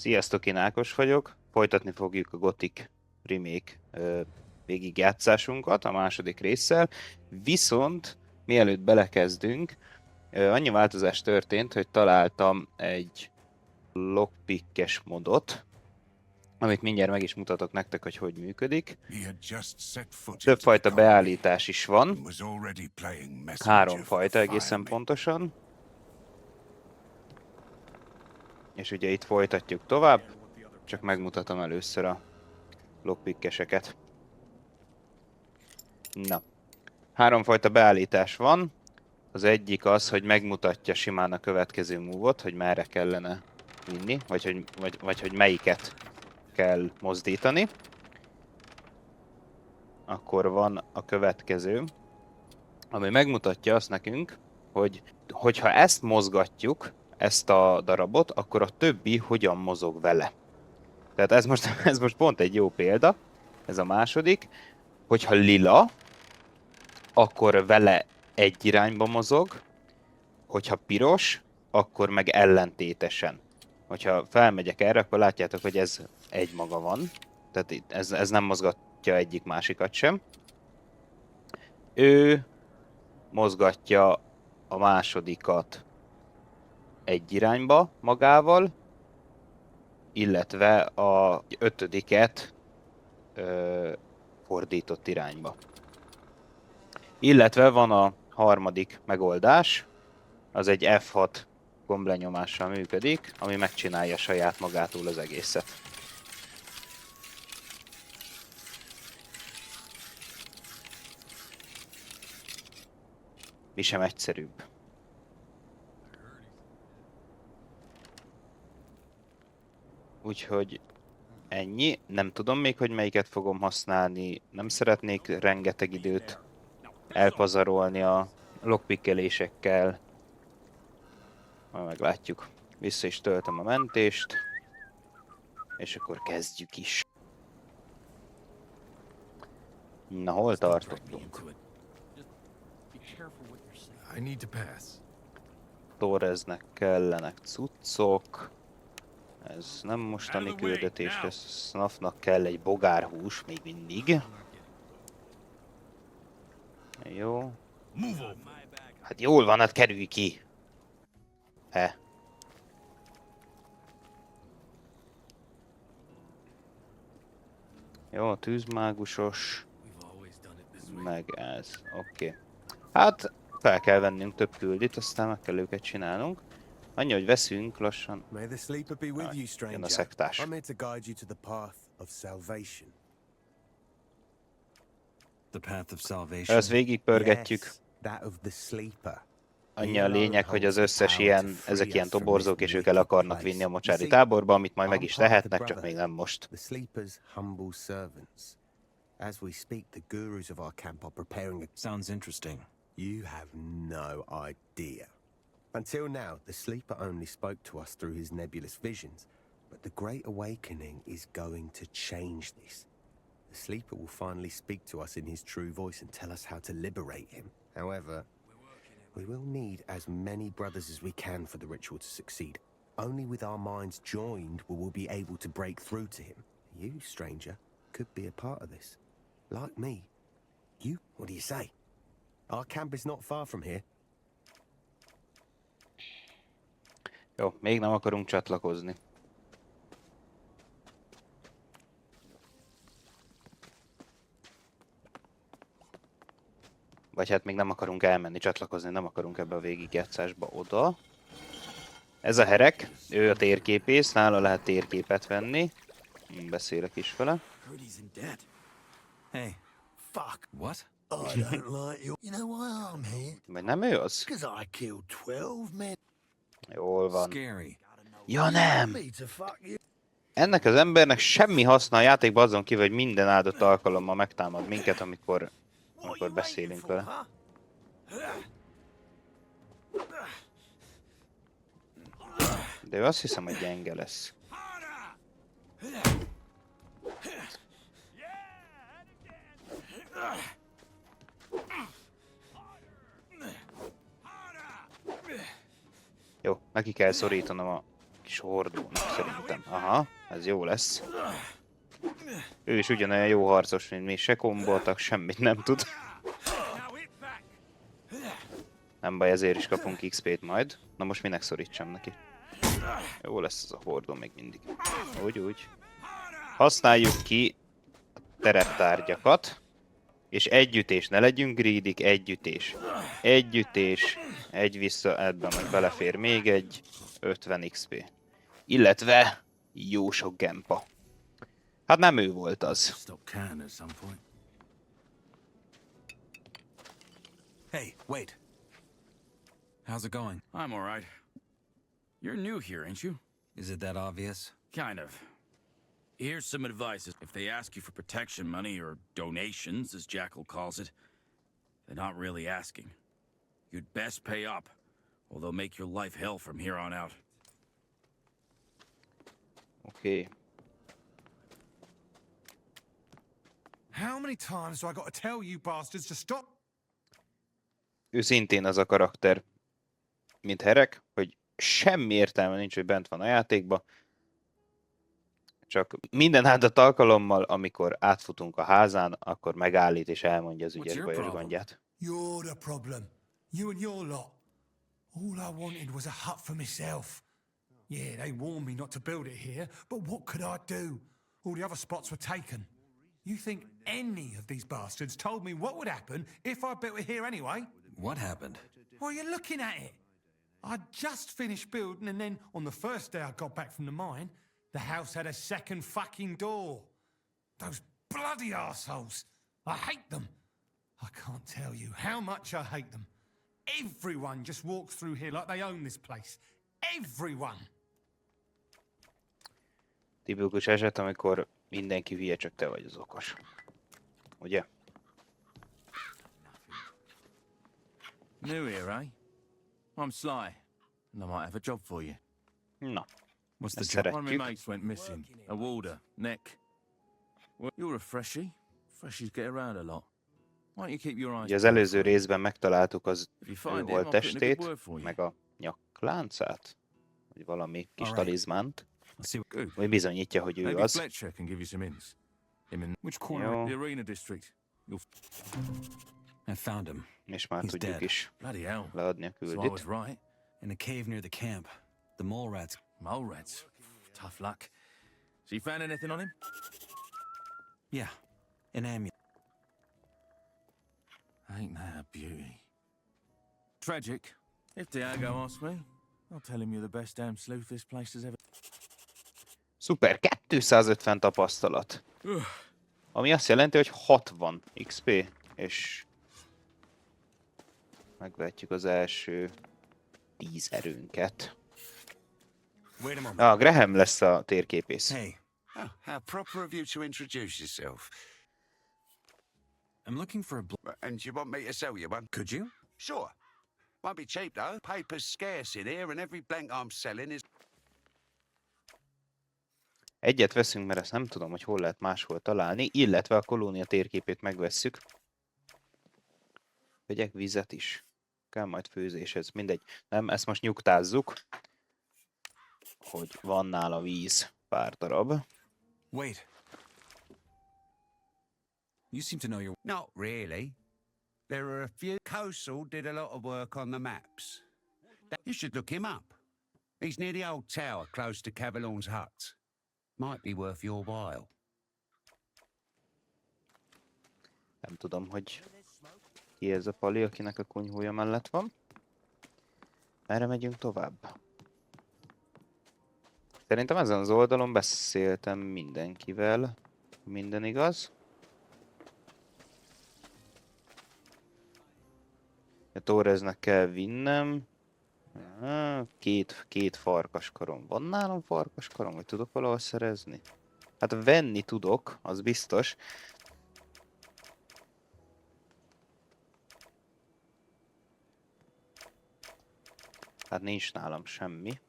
Sziasztok, én Ákos vagyok. Folytatni fogjuk a Gothic Remake végigjátszásunkat a második résszel. Viszont mielőtt belekezdünk, annyi változás történt, hogy találtam egy lockpickes modot, amit mindjárt meg is mutatok nektek, hogy hogy működik. Többfajta beállítás is van. 3 fajta egészen pontosan. És ugye itt folytatjuk tovább, csak megmutatom először a lockpickeseket. Na, 3 fajta beállítás van. Az egyik az, hogy megmutatja simán a következő move-ot, hogy merre kellene vinni, vagy hogy melyiket kell mozdítani. Akkor van a következő, ami megmutatja azt nekünk, hogy ha ezt mozgatjuk, ezt a darabot, akkor a többi hogyan mozog vele. Tehát ez most pont egy jó példa, ez a második, hogyha lila, akkor vele egy irányba mozog, hogyha piros, akkor meg ellentétesen. Hogyha felmegyek erre, akkor látjátok, hogy ez egy maga van, tehát ez nem mozgatja egyik másikat sem. Ő mozgatja a másodikat egy irányba magával, illetve a 5-et fordított irányba. Illetve van a harmadik megoldás, az egy F6 gomblenyomással működik, ami megcsinálja saját magától az egészet. Mi sem egyszerűbb. Úgyhogy ennyi. Nem tudom még, hogy melyiket fogom használni. Nem szeretnék rengeteg időt elpazarolni a lockpickelésekkel. Majd meglátjuk. Vissza is töltöm a mentést. És akkor kezdjük is. Na, hol tartottunk? Torreznek kellenek cuccok. Ez nem mostani küldetés, ez Snuffnak kell egy bogárhús még mindig. Jó. Hát jól van, hát kerülj ki! Jó, tűzmágusos. Meg ez. Oké. Hát fel kell vennünk több küldit, aztán meg kell őket csinálnunk. Annyi, hogy veszünk lassan. Jön a szektás. Ezt végigpörgetjük. Annyi a lényeg, hogy az összes ilyen, ezek ilyen toborzók, és ők el akarnak vinni a mocsári táborba, amit majd meg is tehetnek, csak még nem most. As we speak, the gurus of our camp are preparing a... Sounds interesting. You have no idea. Until now, the Sleeper only spoke to us through his nebulous visions, but the Great Awakening is going to change this. The Sleeper will finally speak to us in his true voice and tell us how to liberate him. However, we will need as many brothers as we can for the ritual to succeed. Only with our minds joined will we be able to break through to him. You, stranger, could be a part of this. Like me. You, what do you say? Our camp is not far from here. Jó, még nem akarunk csatlakozni. Vagy hát még nem akarunk elmenni, csatlakozni, nem akarunk ebbe a végigjátszásba oda. Ez a Herek, ő a térképész, nála lehet térképet venni. Én beszélek is vele. Hey, fuck. What? I don't like you. You know why I'm here? Vagy nem ő az? Because I killed 12 men. Jól van. Scary. Ja nem! Me to fuck you. Ennek az embernek semmi haszna a játékban azon kívül, hogy minden áldott alkalommal megtámad minket, amikor beszélünk vele. De ő azt hiszem, hogy gyenge lesz. Jó, neki kell szorítanom a kis hordónak szerintem. Aha, ez jó lesz. Ő is ugyanolyan jó harcos, mint mi, se komboltak, semmit nem tud. Nem baj, ezért is kapunk XP-t majd. Na most minek szorítsam neki? Jó lesz ez a hordó még mindig. Úgy. Használjuk ki a tereptárgyakat. És együttés, ne legyünk greedik, együttés. Együttés, egy vissza, ebben meg belefér még egy 50 XP. Illetve jó sok gempa. Hát nem ő volt az. Stop can at some point. Hey, wait. How's it going? I'm all right. You're new here, ain't you? Is it that obvious? Kind of. Here's some advice. If they ask you for protection money, or donations, as Jackal calls it, they're not really asking. You'd best pay up, or they'll make your life hell from here on out. Oké. How many times do I got to tell you bastards to stop? Ő szintén az a karakter, mint Herek, hogy semmi értelme nincs, hogy bent van a játékba. Csak minden áldott alkalommal, amikor átfutunk a házán, akkor megállít és elmondja az ügyes bajos gondját. You're the problem. You and your lot. All I wanted was a hut for myself. Yeah, they warned me not to build it here, but what could I do? All the other spots were taken. You think any of these bastards told me what would happen if I built it here anyway? What happened? Well, you're looking at it. I just finished building, and then on the first day I got back from the mine, the house had a second fucking door. Those bloody arseholes. I hate them. I can't tell you how much I hate them. Everyone just walks through here like they own this place. Everyone. Tipikus eset, amikor mindenki hülye, csak te vagy az okos. Ugye? New here, eh? I'm Sly, and I might have a job for you. Na, What's the ezt job? One of my szeretjük. mates went missing. A warder, Nick. Well, you're a freshie. Freshies get around a lot. Why don't you keep your eyes Ugye az peeled előző for him? részben megtaláltuk az If you ő find him, I'll volt put in a good testét, word for you. meg a nyakláncát, vagy valami kis Alright. talizmánt, I'll see what good. ami bizonyítja, hogy ő Maybe az. Fletcher can give you some hints. Him in which corner? Jó. The arena district. I found him. És már He's tudjuk dead. is Bloody hell. leadni a So I küldit. was right. In a cave near the camp. The mole rats. Mole rats. Tough luck. So you found anything on him? Yeah. An amulet. Ain't that a beauty? Tragic. If Diago asks me, I'll tell him you're the best damn sleuth this place has ever... Szuper, 250 tapasztalat. Ami azt jelenti, hogy 60 XP, és megvetjük az első 10 erőnket. Wait a moment. Ah, Graham lesz a térképész. Hey, Oh, how proper of you to introduce yourself. I'm looking for a And you want me to sell you one? Could you? Sure. Won't be cheap though. Paper's scarce in here and every blank I'm selling is... Egyet veszünk, mert ezt nem tudom, hogy hol lehet máshol találni, illetve a kolónia térképét megvesszük. Vegyek vizet is. Kell majd főzéshez, mindegy. Nem, ezt most nyugtázzuk, hogy van nála víz pár darab. Wait. You seem to know your... Not really. There are a few... Coastal did a lot of work on the maps. You should look him up. He's near the old tower close to Cavalon's hut. Might be worth your while. Nem tudom, hogy ki ez a pali, akinek a kunyhója mellett van. Merre megyünk tovább? Szerintem ezen az oldalon beszéltem mindenkivel. Minden igaz? A Torresnek kell vinnem. Két farkaskarom. Van nálam farkaskarom, vagy tudok valahol szerezni? Hát venni tudok, az biztos. Hát nincs nálam semmi.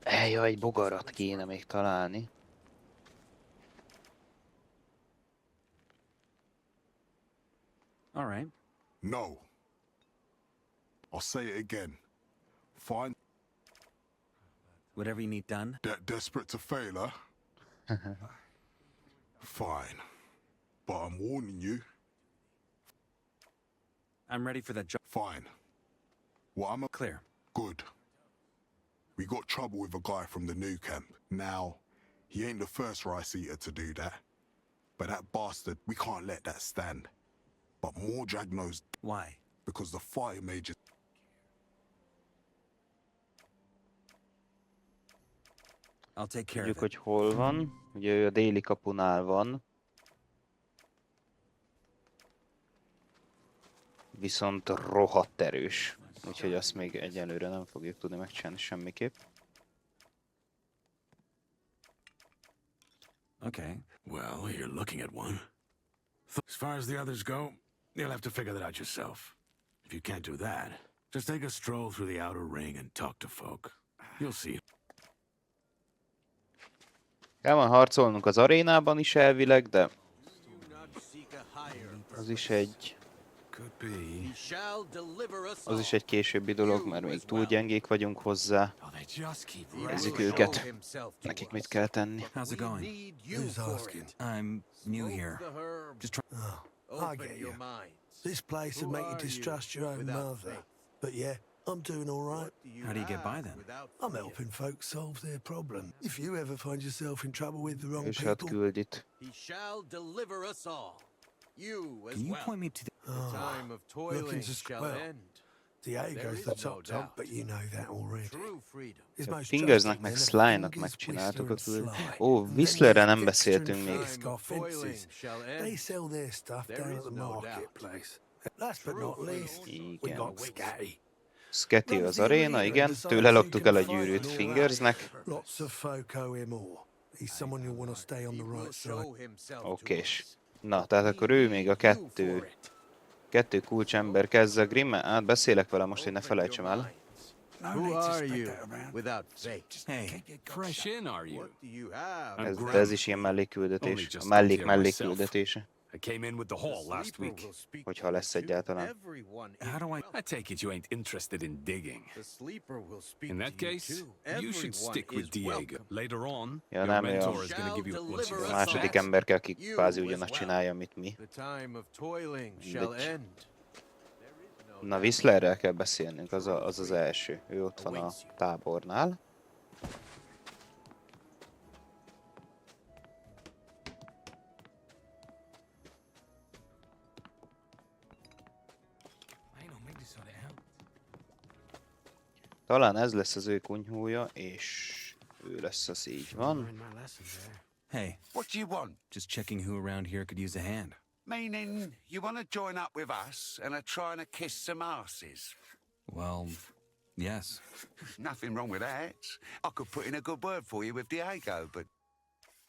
Jaj, egy bogarat kéne még találni. All right. No. I'll say it again. Find Whatever you need done. Desperate to fail, huh? Fine. But I'm warning you. I'm ready for that job. Fine. Well, I'm a Clear. good. We got trouble with a guy from the new camp. Now, he ain't the first rice eater to do that. But that bastard, we can't let that stand. But Mordrag knows Why? because the fire major. I'll take care Tudjuk, of it. hogy hol van. Ugye ő a déli kapunál van. Viszont rohadt erős. Úgyhogy azt még egyelőre nem fogjuk tudni megcsinálni semmiképp. Okay. Well, you're looking at one. As far as the others go, you'll have to figure that out yourself. If you can't do that, just take a stroll through the outer ring and talk to folk. You'll see. El van harcolnunk az arénában is elvileg, de az is egy... Could be. Az is egy későbbi dolog, mert még túl gyengék vagyunk hozzá. Oh, they just keep Nézzük őket. Nekik mit kell tenni. How's it going? Who's asking? I'm new here. Just try. I get you. This place would make you distrust your own mother. But yeah, I'm doing all right. How do you get by then? I'm helping folks solve their problem. If you ever find yourself in trouble with the wrong És hát people, küld itt. He shall deliver us all. You as Can you well. point me to the... The time of toiling looking to shall well, end. Diego's the top dog, but you know that already. True freedom. His most Fingersnek trusted meg men are Sly-nak Fingers, megcsináltuk Whistler a and küld. Sly. Ó, And then Whistlerre there's nem Dexter and beszéltünk még. Fisk, our fences. Shall end. They sell their stuff There down is at the no doubt. marketplace. Last but not least, we Igen. got Scatty. Sketty az aréna, igen. Tőle loptuk el a gyűrűt Fingersnek. Lots of folk owe him more. He's someone you'll want to stay on the right side. Okés. Na, tehát akkor ő még a kettő kulcsember kezd a Grimmel. Hát beszélek vele most, hogy ne felejtsem el. Who are you without faith? Hey, Fresh in, are you? What do you have? Ez is ilyen mellékküldetés. A mellékküldetése. I came in with the haul last week. Hogyha lesz egyáltalán. how do I... I take it you ain't interested in digging. The sleeper will speak In that to you case, too. you should stick with Everyone is Diego. welcome. Later on, Ja, your nem, mentor ja. is going to give you a Shall closer deliver A us look. második all. ember kell, aki kvázi ugyanazt csinálja, mint mi. The time of toiling shall Mindegy. end. Na, Whistlerrel kell beszélnünk, az az első. Ő ott van a tábornál. Talán ez lesz az ő kunyhója, és ő lesz az, így van. Hey, What do you want? just checking who around here could use a hand. Meaning, you want to join up with us and are trying to kiss some asses? Well, yes. Nothing wrong with that. I could put in a good word for you with Diego, but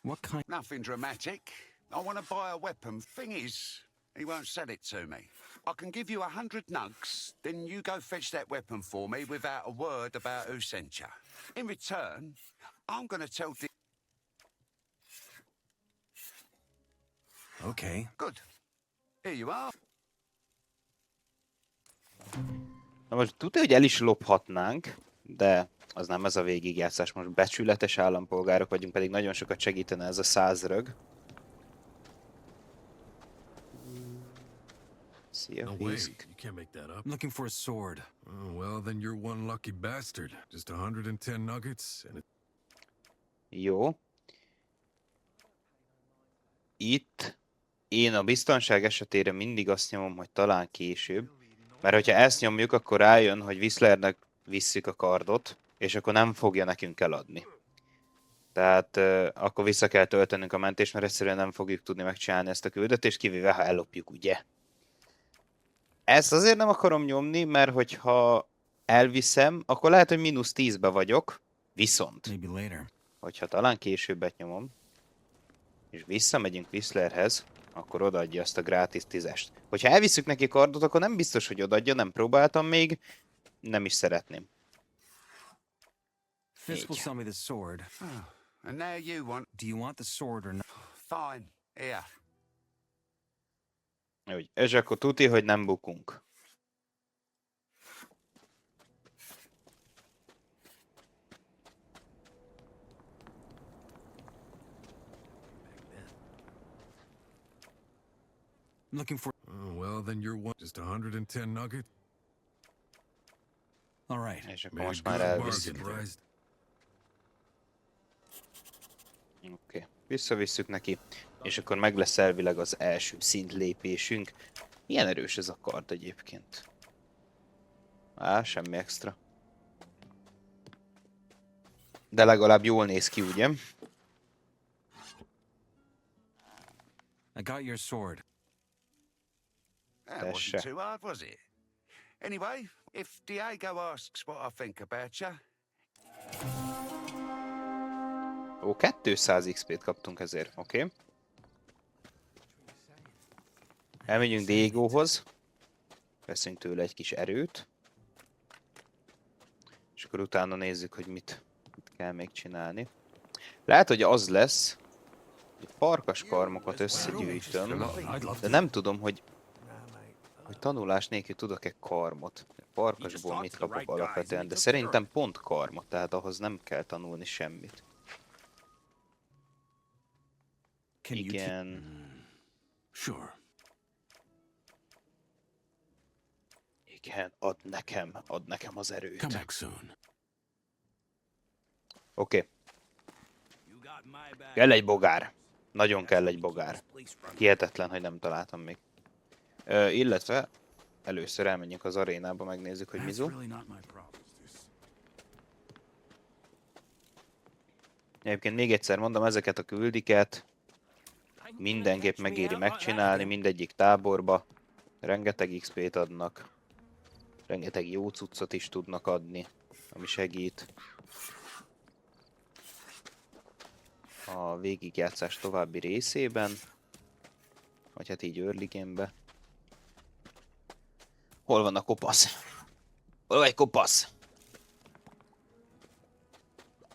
What kind... nothing dramatic. I want to buy a weapon. Thing is, he won't sell it to me. I can give you 100 nugs, then you go fetch that weapon for me without a word about who sent you. In return, I'm going to tell Okay. Good. Here you are. Na most tudja, hogy el is lophatnánk, de az nem ez a végigjátszás. Most becsületes állampolgárok vagyunk, pedig nagyon sokat segítene ez a 100 rög. Szia, No way. Fisk. You can't make that up. I'm looking for a sword. Oh, well, then you're one lucky bastard. Just 110 nuggets and Jó. Itt én a biztonság esetére mindig azt nyomom, hogy talán később. Mert hogyha ezt nyomjuk, akkor rájön, hogy Whistlernek visszük a kardot, és akkor nem fogja nekünk eladni. Tehát akkor vissza kell töltenünk a mentést, mert egyszerűen nem fogjuk tudni megcsinálni ezt a küldetést, kivéve ha ellopjuk, ugye? Ezt azért nem akarom nyomni, mert hogyha elviszem, akkor lehet, hogy -10-be vagyok. Viszont, Maybe later. hogyha talán későbbet nyomom, és visszamegyünk Whistlerhez, akkor odaadja azt a gratis 10-est. Hogyha elviszük neki kardot, akkor nem biztos, hogy odaadja, nem próbáltam még, nem is szeretném. Fisk will sell me the sword. And now you want... Do you want the sword or not? Fine. Here. Úgy, és akkor tuti, hogy nem bukunk. looking for... Oh, well, then you're one. Just 110 nuggets? All right. És akkor Made a most már good elvisszük. bargain there. Oké, visszavisszük neki, és akkor meg lesz elvileg az első szintlépésünk. Milyen erős ez a kard egyébként? Semmi extra. De legalább jól néz ki, ugye? I got your sword. That wasn't too hard, was it? Anyway, if Diego asks what I think about you, Ó, 200 XP-t kaptunk ezért, oké. Elmegyünk Diegóhoz. Veszünk tőle egy kis erőt. És akkor utána nézzük, hogy mit kell még csinálni. Lehet, hogy az lesz, hogy farkas karmokat összegyűjtöm, de nem tudom, hogy tanulás nélkül tudok-e karmot. Farkasból mit kapok alapvetően, de szerintem pont karmot, tehát ahhoz nem kell tanulni semmit. Igen. Sure. Igen, add nekem az erőt. Come back soon. Oké. Kell egy bogár. Nagyon kell egy bogár. Hihetetlen, hogy nem találtam még. Illetve először elmenjünk az arénába, megnézzük, hogy mizu. Egyébként még egyszer mondom, ezeket a küldiket mindenképp megéri megcsinálni, mindegyik táborba. Rengeteg XP-t adnak. Rengeteg jó cuccot is tudnak adni, ami segít a végigjátszás további részében. Vagy hát így early game-be. Hol van a kopasz? Hol van egy kopasz?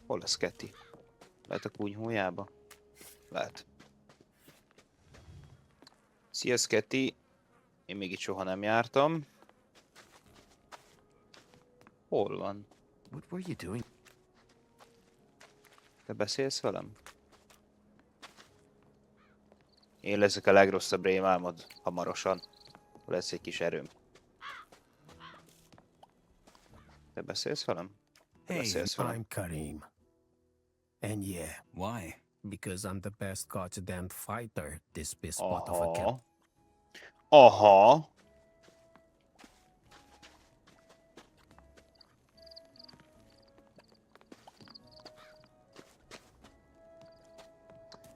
Hol a Sketty? Lehet a kunyhójába? Lehet. Szia Sketty! Én még itt soha nem jártam. Hol van? What were you doing? Te beszélsz velem? Én leszek a legrosszabb rémálmod hamarosan. Lesz egy kis erőm. Te beszélsz velem? Hey, Beszélsz velem? I'm Karim. And yeah, Why? because I'm the best goddamn fighter this spot of a camp. Aha.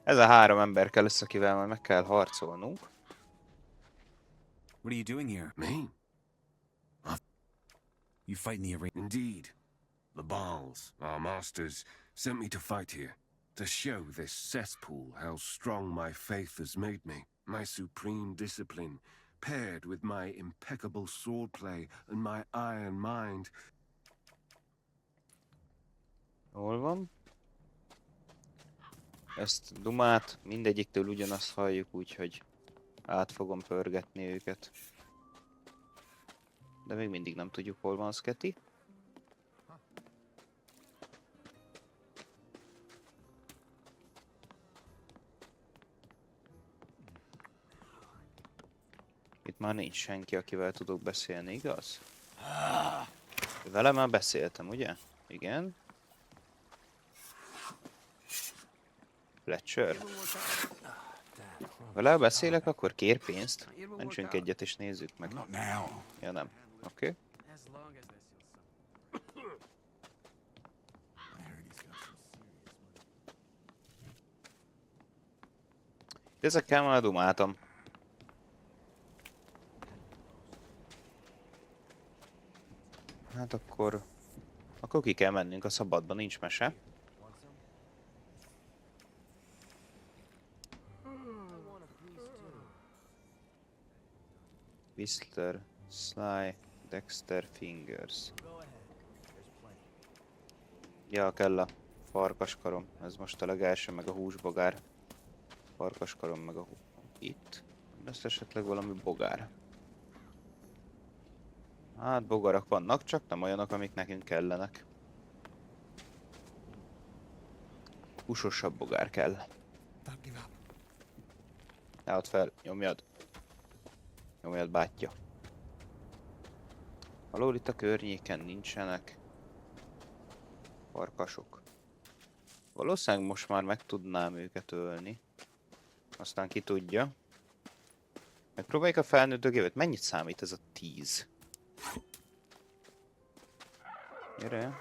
Ez a 3 ember kell lesz, akivel majd meg kell harcolnunk. What are you doing here? Me? You fight in the arena. Indeed. The Baals, our masters, sent me to fight here. To show this cesspool how strong my faith has made me. My supreme discipline, paired with my impeccable swordplay and my iron mind. Hol van? Ezt dumát mindegyiktől ugyanazt halljuk, úgyhogy át fogom pörgetni őket. De még mindig nem tudjuk, hol van Sketty. Itt már nincs senki, akivel tudok beszélni, igaz? Vele már beszéltem, ugye? Igen. Fletcher. Vele beszélek, akkor kér pénzt. Mentsünk egyet és nézzük meg. Ja nem. Oké. Ezekkel már dumáltam. Hát akkor ki kell mennünk a szabadba, nincs mese. Whistler, Sly, Dexter, Fingers. Ja, kell a farkaskarom. Ez most a legelső, meg a húsbogár. Farkaskarom, meg a itt. Lesz esetleg valami bogár. Hát bogarak vannak, csak nem olyanok, amik nekünk kellenek. Húsosabb bogár kell. Ne add fel, nyomjad. Jó, bátyja. Valahol itt a környéken nincsenek farkasok. Valószínűleg most már meg tudnám őket ölni. Aztán ki tudja. Megpróbáljuk a felnőtt dögévet. Mennyit számít ez a 10? Gyere.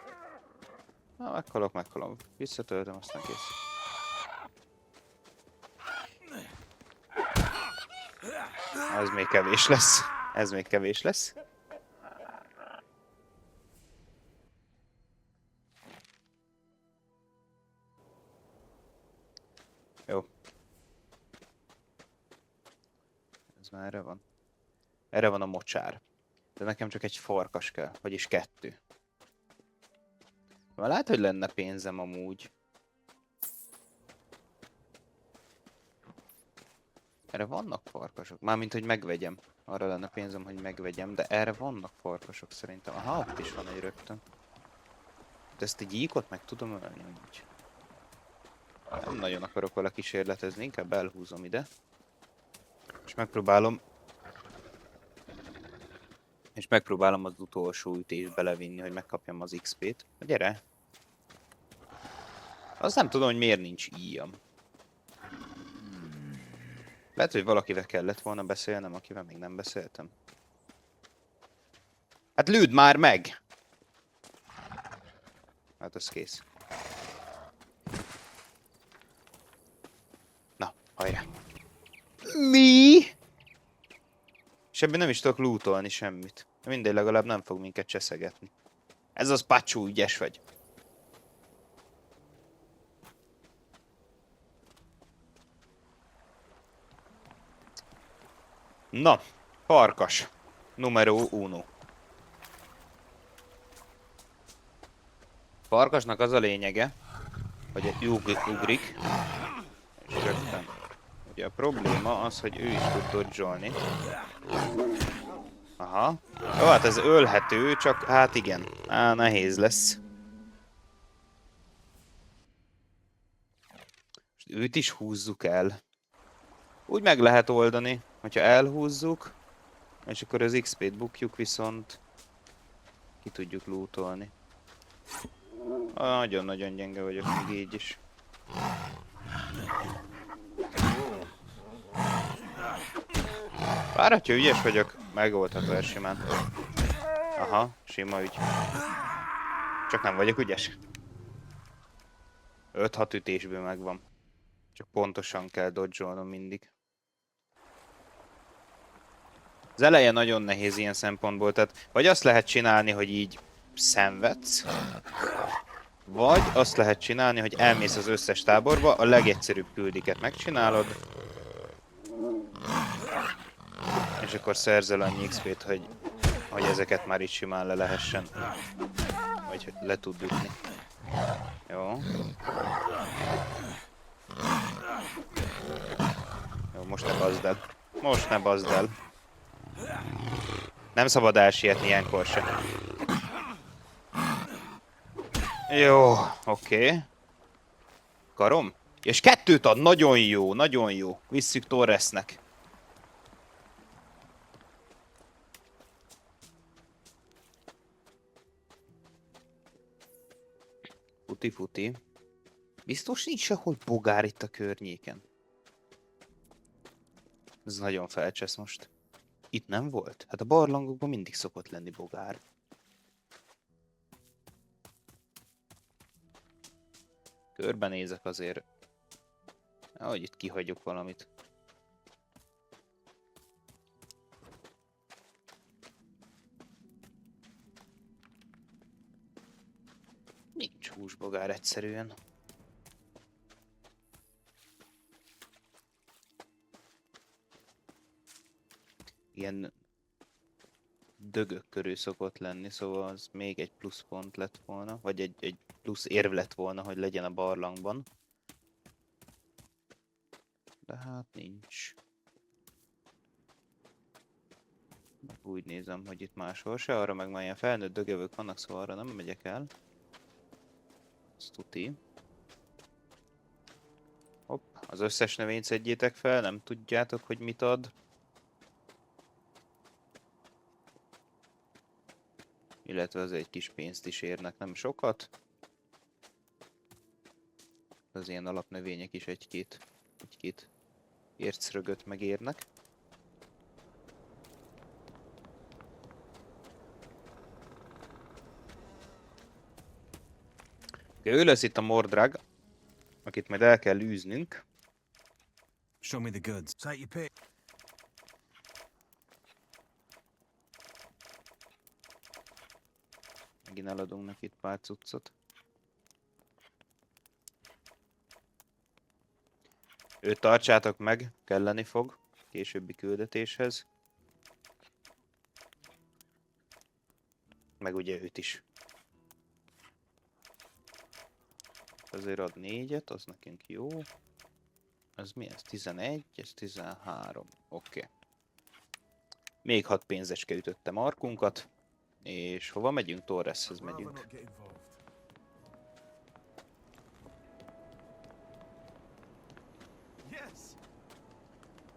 Na, meghalok. Visszatöltöm, aztán kész. Ez még kevés lesz. Ez még kevés lesz. Jó. Ez már erre van. Erre van a mocsár. De nekem csak egy farkas kell, vagyis 2. Már lehet, hogy lenne pénzem amúgy. Erre vannak farkasok. Mármint, hogy megvegyem. Arra lenne pénzem, hogy megvegyem, de erre vannak farkasok szerintem. Aha, ott is van egy rögtön. De ezt egy gyíkot meg tudom ölni amúgy. Nem nagyon akarok vele kísérletezni, inkább elhúzom ide. És megpróbálom az utolsó ütést belevinni, hogy megkapjam az XP-t. Gyere! Azt nem tudom, hogy miért nincs íjam. Lehet, hogy valakivel kellett volna beszélnem, akivel még nem beszéltem. Hát lőd már meg! Hát az kész. Na, hajrá! Mi? És ebben nem is tudok lootolni semmit. Mindegy, legalább nem fog minket cseszegetni. Ez az Pacsú, ügyes vagy. Na, farkas. Numero uno. Farkasnak az a lényege, hogy ugrik. És rögtön. Ugye a probléma az, hogy ő is tud dodge-olni. Aha. Jó, hát ez ölhető, csak hát igen. Nehéz lesz. És őt is húzzuk el. Úgy meg lehet oldani, hogyha elhúzzuk, és akkor az XP-t bukjuk, viszont ki tudjuk lootolni. Nagyon-nagyon gyenge vagyok még így is. Bár, hogyha ügyes vagyok, megoldható el simán. Aha, sima ügy. Csak nem vagyok ügyes. 5-6 ütésből megvan. Csak pontosan kell dodge-olnom mindig. Az eleje nagyon nehéz ilyen szempontból, tehát vagy azt lehet csinálni, hogy így szenvedsz, vagy azt lehet csinálni, hogy elmész az összes táborba, a legegyszerűbb küldiket megcsinálod, és akkor szerzel annyi XP-t, hogy ezeket már így simán le lehessen, vagy hogy le tud ütni. Jó. Jó, most ne bazd el. Most ne bazd el. Nem szabad elsietni ilyenkor se. Jó, oké. Karom? És 2 ad, nagyon jó, nagyon jó. Visszük Torresnek. Futi. Biztos nincs sehol bogár itt a környéken. Ez nagyon felcsesz most. Itt nem volt? Hát a barlangokban mindig szokott lenni bogár. Körbenézek azért. Ahogy itt kihagyjuk valamit. Nincs húsbogár egyszerűen. Ilyen dögök körül szokott lenni, szóval az még egy plusz pont lett volna, vagy egy plusz érv lett volna, hogy legyen a barlangban. De hát nincs. Úgy nézem, hogy itt máshol se, arra meg már ilyen felnőtt dögövök vannak, szóval arra nem megyek el. Azt tuti. Hopp, az összes növényt szedjétek fel, nem tudjátok, hogy mit ad. Illetve az egy kis pénzt is érnek, nem sokat. Az ilyen alapnövények is egy-két ércrögöt megérnek. Ő lesz itt a Mordrag, akit majd el kell űznünk. Show me the goods. Take your pick. Megint eladunk neki itt pár cuccot. Őt tartsátok meg, kelleni fog későbbi küldetéshez. Meg ugye őt is. Azért ad 4-et, az nekünk jó. Ez mi ez? 11, ez 13. Oké. Még 6 pénzecske ütötte markunkat. És hova megyünk? Torreshez megyünk.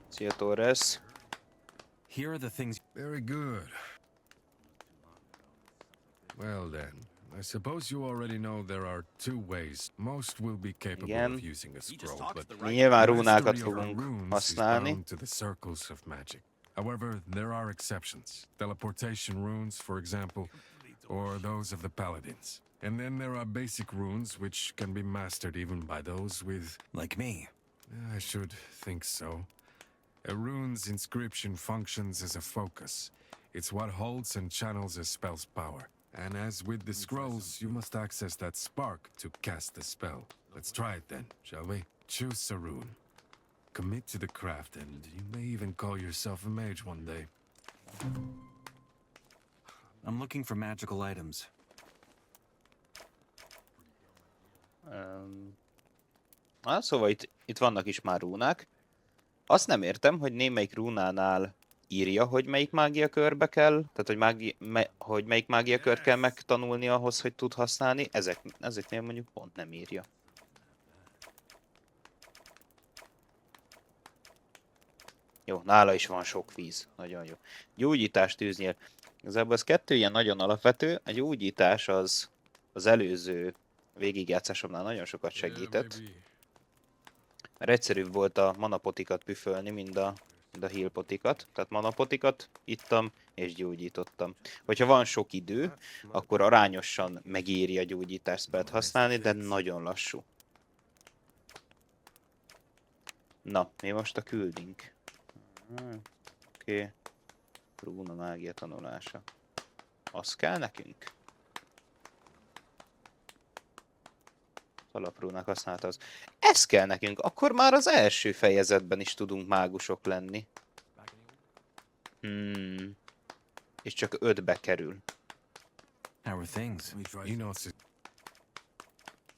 Szia Torres. Here are the things. Very good. Well then, I suppose you already know there are two ways. Most will be capable of using a scroll, but Nyilván rúnákat mastery of our fogunk runes is használni. bound to the circles of magic. However, there are exceptions. Teleportation runes, for example, or those of the paladins. And then there are basic runes which can be mastered even by those with... Like me. I should think so. A rune's inscription functions as a focus. It's what holds and channels a spell's power. And as with the scrolls, you must access that spark to cast the spell. Let's try it then, shall we? Choose a rune. Commit to the craft, and you may even call yourself a mage one day. I'm looking for magical items. Szóval itt vannak is már rúnák. Azt nem értem, hogy némelyik rúnánál írja, hogy melyik mágiakörbe kell, tehát hogy melyik mágiakört kell megtanulni ahhoz, hogy tud használni, ezeknél mondjuk pont nem írja. Jó, nála is van sok víz, nagyon jó. Gyógyítás tűznél. Igazából az 2 ilyen nagyon alapvető, a gyógyítás az előző végigjátszásomnál nagyon sokat segített. Mert egyszerűbb volt a manapotikat püfölni, mint a healpotikat. Tehát manapotikat ittam és gyógyítottam. Hogyha van sok idő, akkor arányosan megéri a gyógyítás spellt használni, de nagyon lassú. Na, mi most a küldünk? Oké. Rúna mágia tanulása. Az kell nekünk? Alaprúnak használta az. Ez kell nekünk, akkor már az első fejezetben is tudunk mágusok lenni. És csak 5-be kerül. How are things?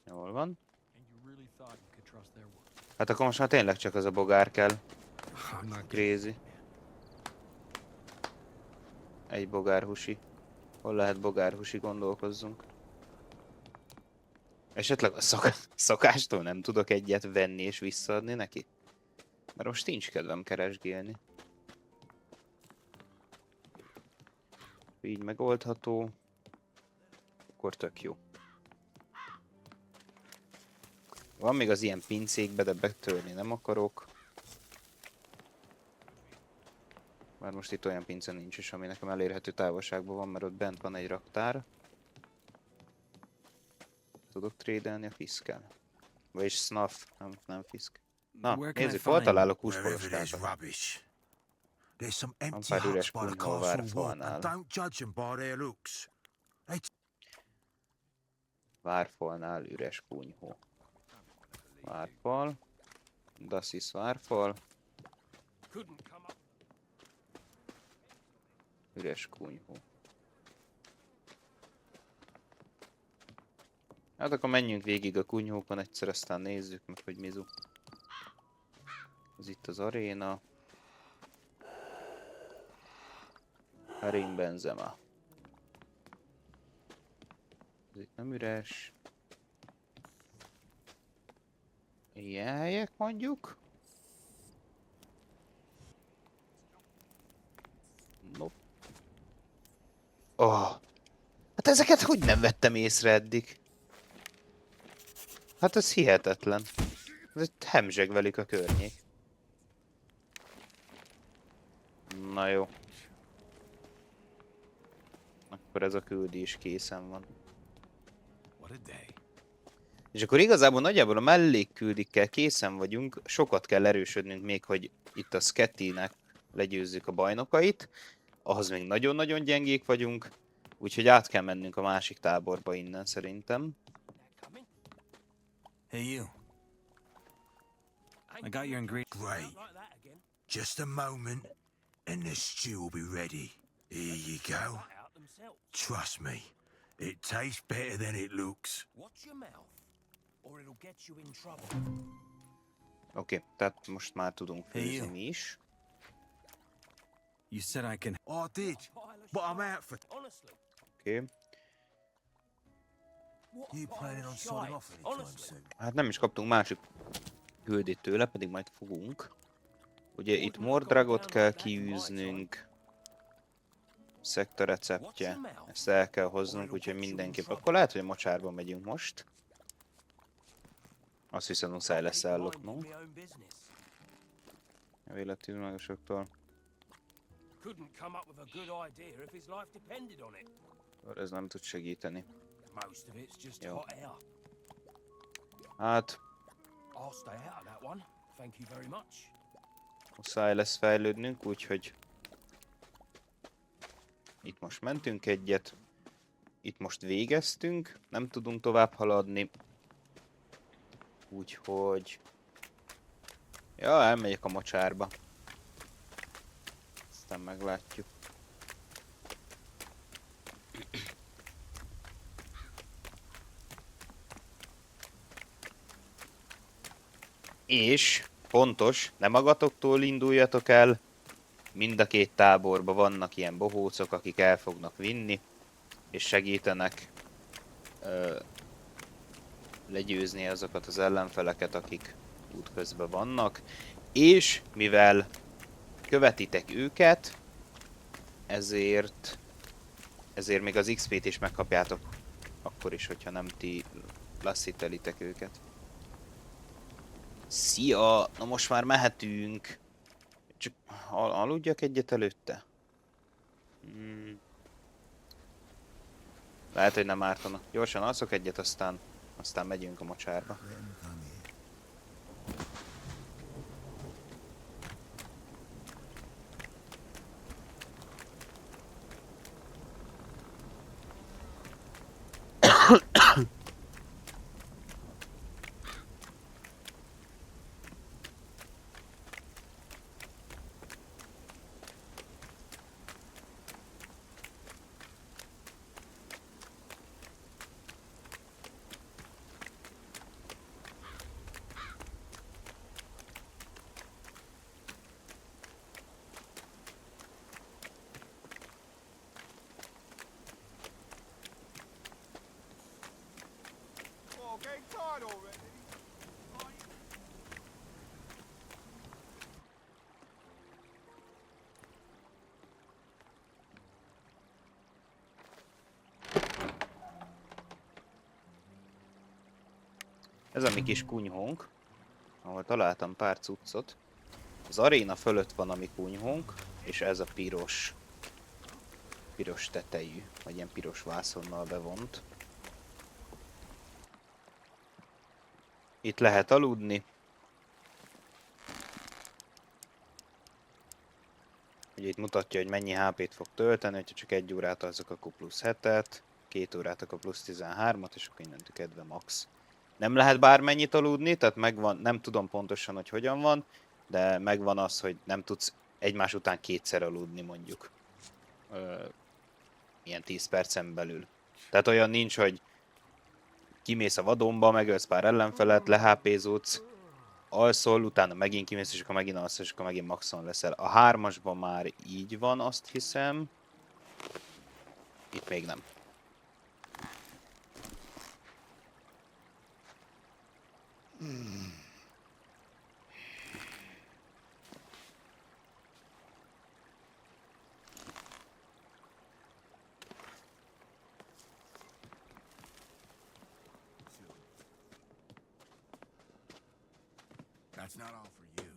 Jól van. Hát akkor most már tényleg csak az a bogár kell. Crazy. Egy bogárhusi. Hol lehet bogárhusi, gondolkozzunk. Esetleg a szakástól nem tudok egyet venni és visszaadni neki? Mert most nincs kedvem keresgélni. Így megoldható. Akkor tök jó. Van még az ilyen pincékbe, de betörni nem akarok. Már most itt olyan pince nincs is, ami nekem elérhető távolságban van, mert ott bent van egy raktár. Tudok trédelni a fiszkel. Vagyis snuff, nem fiszk. Na, nézzük, hol találok húspolostákat. There's some Van empty pár üres huts by the kunyhó a castle wall, várfalnál. and don't judge them by their looks. Várfalnál üres kunyhó. Várfal. Dasis várfal. Üres kunyhó. Hát akkor menjünk végig a kunyhókon egyszer, aztán nézzük meg, hogy mizu. Ez itt az aréna. Karim Benzema. Ez itt nem üres. Ilyen helyek mondjuk? Nope. Oh. Hát ezeket hogy nem vettem észre eddig? Hát ez hihetetlen. Ez egy hemzseg velük a környék. Na jó. Akkor ez a küldés készen van. És akkor igazából nagyjából a mellékküldikkel készen vagyunk. Sokat kell erősödnünk még, hogy itt a Sketty-nek legyőzzük a bajnokait. Ahhoz még nagyon-nagyon gyengék vagyunk. Úgyhogy át kell mennünk a másik táborba innen szerintem. Hey, you. I got your ingredients. Great. Just a moment, and the stew will be ready. Here you go. Trust me, it tastes better than it looks. Watch your mouth, or it'll get you in trouble. Oké, tehát most már tudunk Hey, főzni you. mi is. You said I can. I did, but I'm out for... Honestly, Oké. You planning on signing off anytime soon? Hát nem is kaptunk másik küldét tőle, pedig majd fogunk. Ugye itt Mordragot kell kiűznünk. Szekta receptje. Ezt el kell hoznunk, úgyhogy mindenképp. Akkor lehet, hogy a mocsárba megyünk most. Azt hiszem, muszáj lesz ellopnunk. Véletlenül magasoktól. couldn't come up with a good idea if his life depended on it. Ez nem tud segíteni. Most of it's just Jó. hot air. Hát, I'll stay out of that one. Thank you very much. muszáj lesz fejlődnünk, úgyhogy itt most mentünk egyet. Itt most végeztünk, nem tudunk tovább haladni. Úgyhogy... Ja, elmegyek a mocsárba. Aztán meglátjuk. És fontos, ne magatoktól induljatok el. Mind a két táborban vannak ilyen bohócok, akik el fognak vinni, és segítenek legyőzni azokat az ellenfeleket, akik útközben vannak. És mivel követitek őket, ezért még az XP-t is megkapjátok, akkor is, hogyha nem ti lasszítelitek őket. Szia! Na most már mehetünk. Csak aludjak egyet előtte? Lehet, hogy nem ártana. Gyorsan alszok egyet, aztán megyünk a mocsárba. Ez a mi kis kunyhónk, ahol találtam pár cuccot. Az aréna fölött van a mi kunyhónk, és ez a piros tetejű, vagy ilyen piros vászonnal bevont. Itt lehet aludni. Ugye itt mutatja, hogy mennyi HP-t fog tölteni, hogyha csak 1 órát alszok, akkor plusz 7-et, 2 órát, akkor plusz 13-at, és akkor innentől kedve max. Nem lehet bármennyit aludni, tehát megvan, nem tudom pontosan, hogy hogyan van, de megvan az, hogy nem tudsz egymás után 2-szer aludni mondjuk. Ilyen 10 percen belül. Tehát olyan nincs, hogy kimész a vadonba, megölsz pár ellenfelet, leházódsz, alszol, utána megint kimész, és akkor megint alszol, és akkor megint maxon leszel. A 3-asban már így van, azt hiszem. Itt még nem. That's not all for you.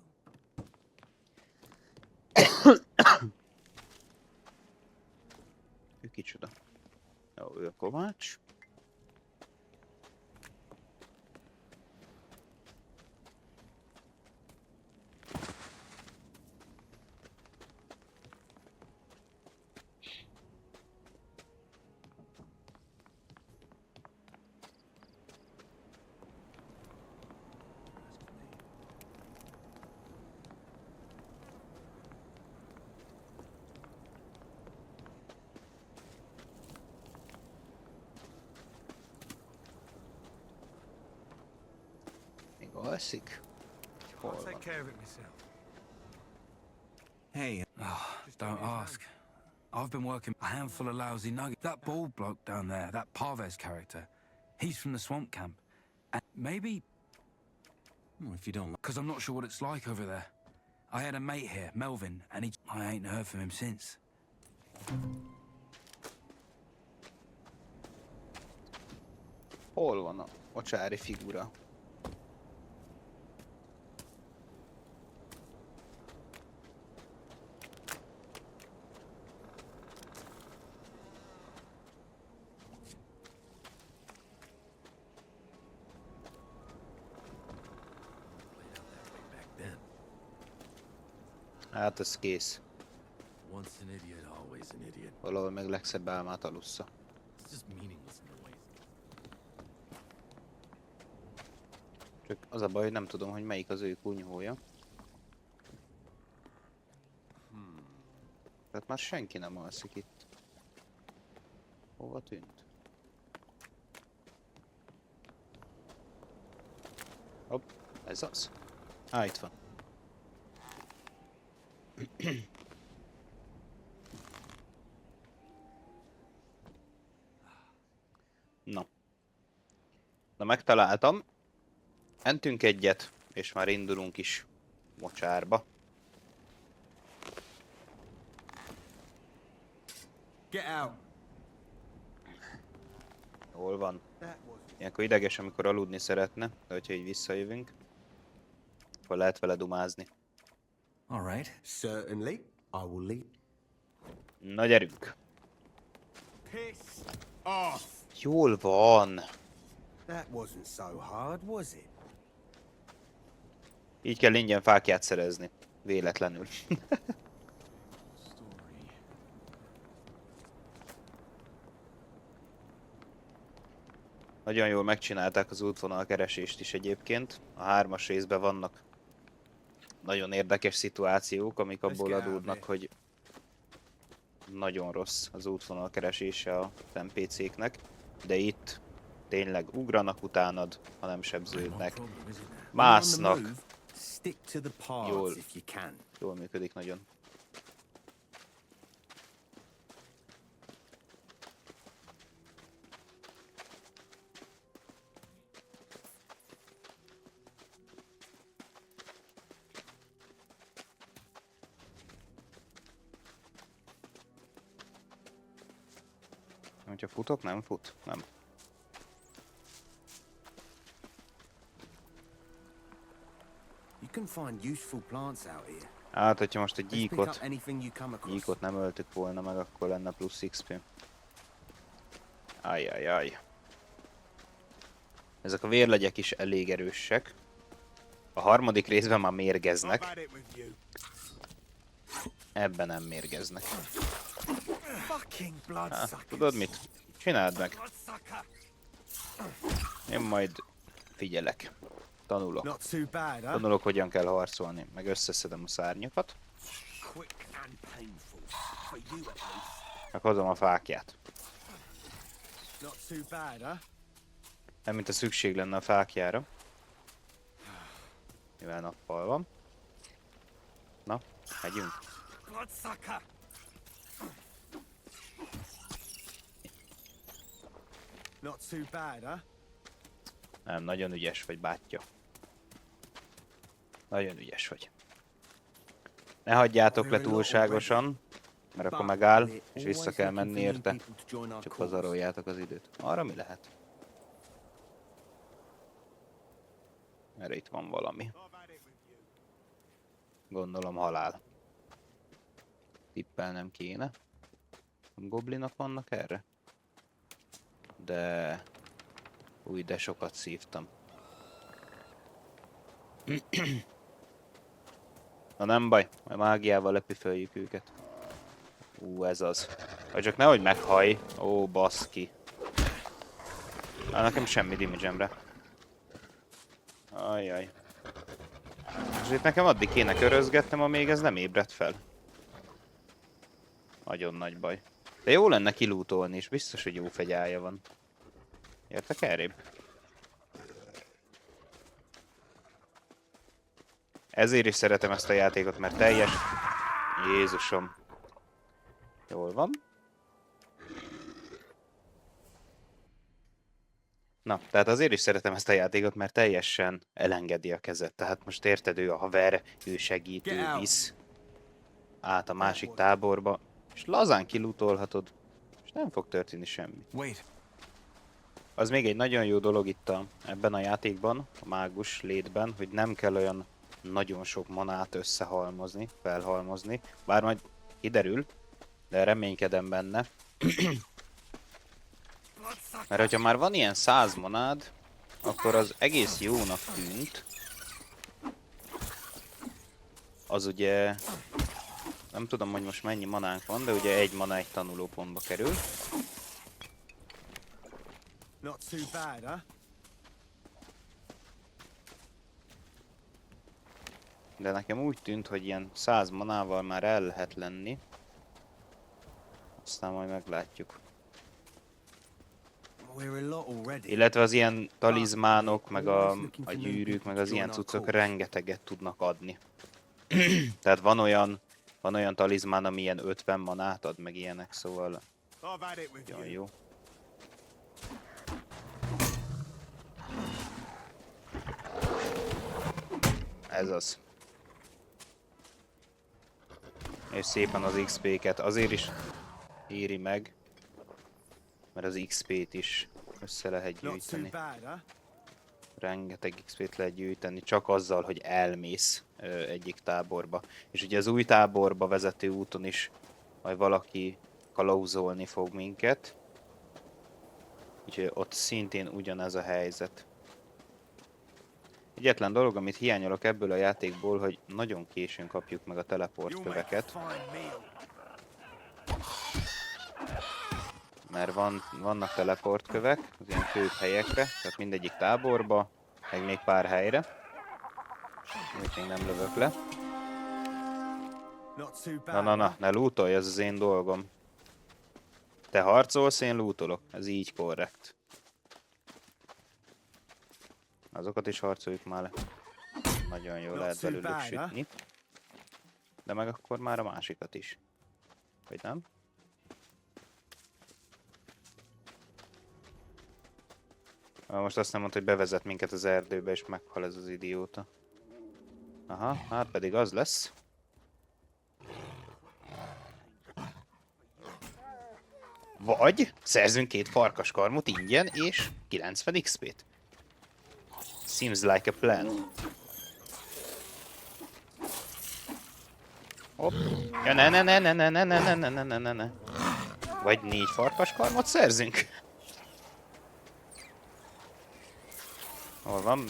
Ő kicsoda? Jó, ő a Kovács. Még alszik? Hol I'll take van? care of it myself. Hey, don't ask. I've been working a handful of lousy nuggets. That bald bloke down there, that Parvez character, he's from the swamp camp. And maybe, Well, if you don't like... because I'm not sure what it's like over there. I had a mate here, Melvin, and I ain't heard from him since. Hol van a mocsári figura? Hát ez kész. Once an idiot, always an idiot. Valahol meg legszebb álmát alussza. It's just meaningless noise. Csak az a baj, hogy nem tudom, hogy melyik az ő kunyhója. Tehát már senki nem alszik itt. Hova tűnt? Hopp, ez az. Á, itt van. Na. Na, megtaláltam. Entünk egyet, és már indulunk is mocsárba. Get out. Hol van? Ilyenkor ideges, amikor aludni szeretne, de hogyha így visszajövünk, akkor lehet vele dumázni. All right. Certainly, I will leave. Na, gyerünk! Piss off. Jól van! That wasn't so hard, was it? Így kell ingyen fákját szerezni. Véletlenül. Nagyon jól megcsinálták az útvonalkeresést is egyébként. A 3-as részben vannak nagyon érdekes szituációk, amik abból adódnak, hogy nagyon rossz az útvonalkeresése a NPC-knek, de itt tényleg ugranak utánad, ha nem sebződnek, másznak, Stick to the paths Jól. if you can. jól működik nagyon. Hogyha futok, nem fut? Nem. You can find useful plants out here. Hát, hogyha most egy Let's pick up gyíkot, anything you come across. gyíkot nem öltük volna meg, akkor lenne plusz XP. Ajjajjaj. Ezek a vérlegyek is elég erősek. A 3. részben már mérgeznek. Ebben nem mérgeznek. Fucking bloodsucker. Tudod mit? Csináld meg. Én majd figyelek. Tanulok. Not too bad, huh? Tanulok, hogyan kell harcolni. Meg összeszedem a szárnyakat. Quick and painful. For you at least. Meghozom a fákját. Not too bad, huh? Nem, mint a szükség lenne a fákjára. Mivel nappal van. Na, megyünk. Bloodsucker. Not too bad, huh? Nem, nagyon ügyes vagy, bátyja. Nagyon ügyes vagy. Ne hagyjátok le túlságosan, mert akkor megáll, és vissza kell menni érte. Csak pazaroljátok az időt. Arra mi lehet? Erre itt van valami. Gondolom halál. Tippelnem kéne. Goblinok vannak erre? De... Új, de sokat szívtam. Na nem baj, a mágiával lepüföljük őket. Ez az. Vagy csak nehogy meghaj. Ó, baszki. Nekem semmi damage-emre. Ajjaj. És itt nekem addig kéne körözgetnem, amíg ez nem ébredt fel. Nagyon nagy baj. De jó lenne kilútolni, és biztos, hogy jó fegyája van. Értek errébb? Ezért is szeretem ezt a játékot, mert teljes... Jézusom. Jól van. Na, tehát azért is szeretem ezt a játékot, mert teljesen elengedi a kezet. Tehát most érted, ő a haver, ő segít, ő visz át a másik táborba, és lazán kilutolhatod, és nem fog történni semmi. Az még egy nagyon jó dolog itt ebben a játékban, a mágus létben, hogy nem kell olyan nagyon sok manát összehalmozni, felhalmozni, bár majd kiderül, de reménykedem benne. Mert hogyha már van ilyen 100 manád, akkor az egész jónak tűnt. Az ugye... Nem tudom, hogy most mennyi manánk van, de ugye egy mana egy tanulópontba kerül. De nekem úgy tűnt, hogy ilyen 100 manával már el lehet lenni. Aztán majd meglátjuk. Illetve az ilyen talizmánok, meg a gyűrűk, meg az ilyen cuccok rengeteget tudnak adni. Tehát van olyan talizmán, ami ilyen 50 manát ad, meg ilyenek, szóval... Nagyon jó. Ez az. És szépen az XP-ket azért is éri meg, mert az XP-t is össze lehet gyűjteni. Rengeteg XP-t lehet gyűjteni, csak azzal, hogy elmész egyik táborba. És ugye az új táborba vezető úton is majd valaki kalauzolni fog minket. Úgyhogy ott szintén ugyanez a helyzet. Egyetlen dolog, amit hiányolok ebből a játékból, hogy nagyon későn kapjuk meg a teleport köveket. Mert vannak teleportkövek az ilyen főbb helyekre, tehát mindegyik táborba, meg még pár helyre. Úgy még nem lövök le. Na, ne lootolj, ez az én dolgom. Te harcolsz, én lootolok. Ez így korrekt. Azokat is harcoljuk már le. Nagyon jól lehet belőlük sütni. De meg akkor már a másikat is. Vagy nem? Most azt nem mondta, hogy bevezet minket az erdőbe, és meghal ez az idióta. Aha, hát pedig az lesz. Vagy szerzünk 2 farkaskarmot ingyen, és 90 XP-t. Seems like a plan. Hopp. Ja, ne. Vagy 4 farkaskarmot szerzünk. Hol van?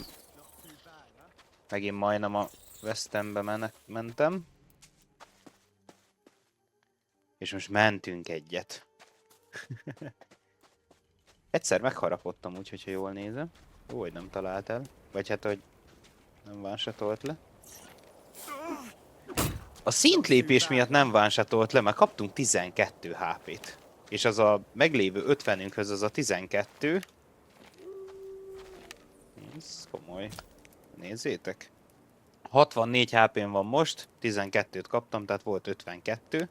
Megint majdnem a West Endbe mentem. És most mentünk egyet. Egyszer megharapottam úgy, hogyha jól nézem. Ó, hogy nem talált el. Vagy hát, hogy nem vánsatolt le. A szintlépés miatt nem vánsatolt le, mert kaptunk 12 HP-t. És az a meglévő 50-ünkhöz az a 12. Ez komoly. Nézzétek. 64 HP-n van most, 12-t kaptam, tehát volt 52.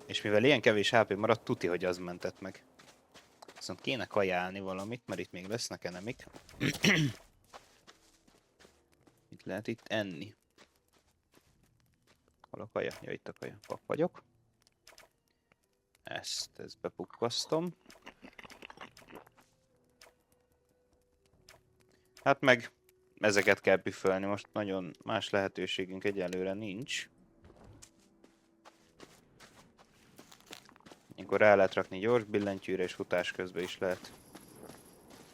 És mivel ilyen kevés HP maradt, tuti, hogy az mentett meg. Viszont kéne kajálni valamit, mert itt még lesznek enemik. Mit lehet itt enni? Hol a kaja? Ja, itt a kaja. Pap vagyok. Ezt bepukkasztom. Hát meg ezeket kell püfölni, most nagyon más lehetőségünk egyelőre nincs. Akkor rá lehet rakni gyors billentyűre, és futás közben is lehet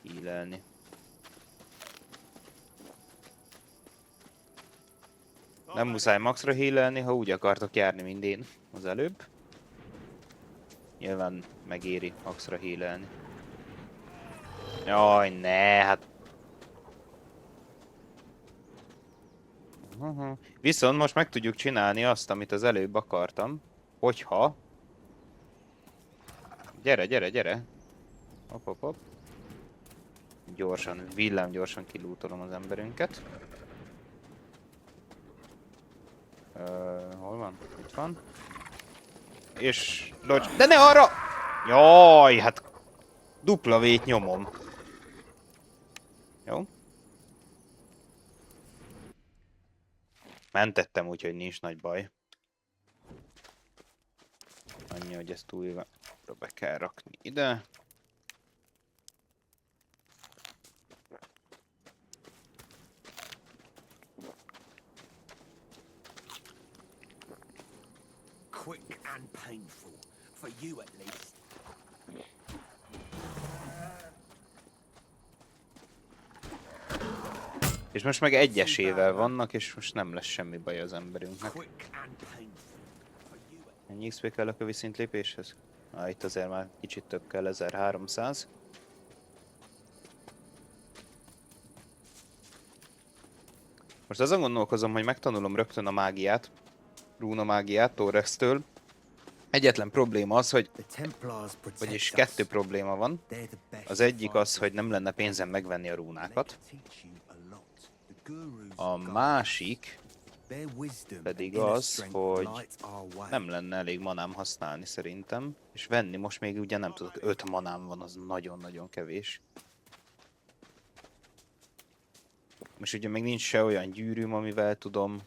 hílelni. Nem muszáj maxra hílelni, ha úgy akartok járni, mint én az előbb. Nyilván megéri maxra hílelni. Jaj, ne, hát... Viszont most meg tudjuk csinálni azt, amit az előbb akartam, hogyha... Gyere, gyere, gyere! Hopp, hopp, hopp. Gyorsan, villámgyorsan kilútolom az emberünket. Hol van? Itt van. És... Dodge. De ne arra! Jaj, hát... Dupla V-t nyomom. Jó? Mentettem, úgyhogy nincs nagy baj. Annyi, hogy ezt újra be kell rakni ide. Quick and painful. For you at least. És most meg egyesével vannak, és most nem lesz semmi baj az emberünknek. Ennyi XP kell a kövi szintlépéshez? Itt azért már kicsit több kell, 1300. Most azon gondolkozom, hogy megtanulom rögtön a mágiát, rúna mágiát Torrextől. Egyetlen probléma az, hogy... Vagyis 2 probléma van. Az egyik az, hogy nem lenne pénzem megvenni a rúnákat. A másik pedig az, hogy nem lenne elég manám használni szerintem. És venni most még ugye nem tudok, 5 manám van, az nagyon-nagyon kevés. Most ugye még nincs se olyan gyűrűm, amivel tudom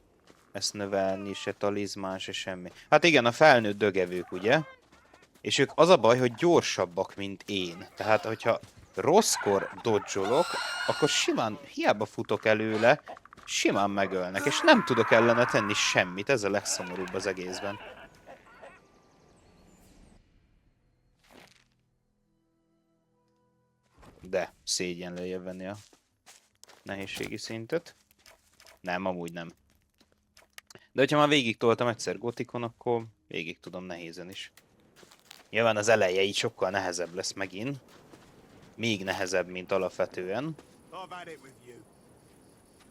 ezt növelni, se talizmán, se semmi. Hát igen, a felnőtt dögevők, ugye? És ők az a baj, hogy gyorsabbak, mint én. Tehát, hogyha rosszkor dodge-olok, akkor simán, hiába futok előle, simán megölnek, és nem tudok ellene tenni semmit. Ez a legszomorúbb az egészben. De szégyen lejjebb venni a nehézségi szintet. Nem, amúgy nem. De hogyha már végig toltam egyszer gotikon, akkor végig tudom nehézen is. Nyilván az eleje így sokkal nehezebb lesz megint. Még nehezebb, mint alapvetően.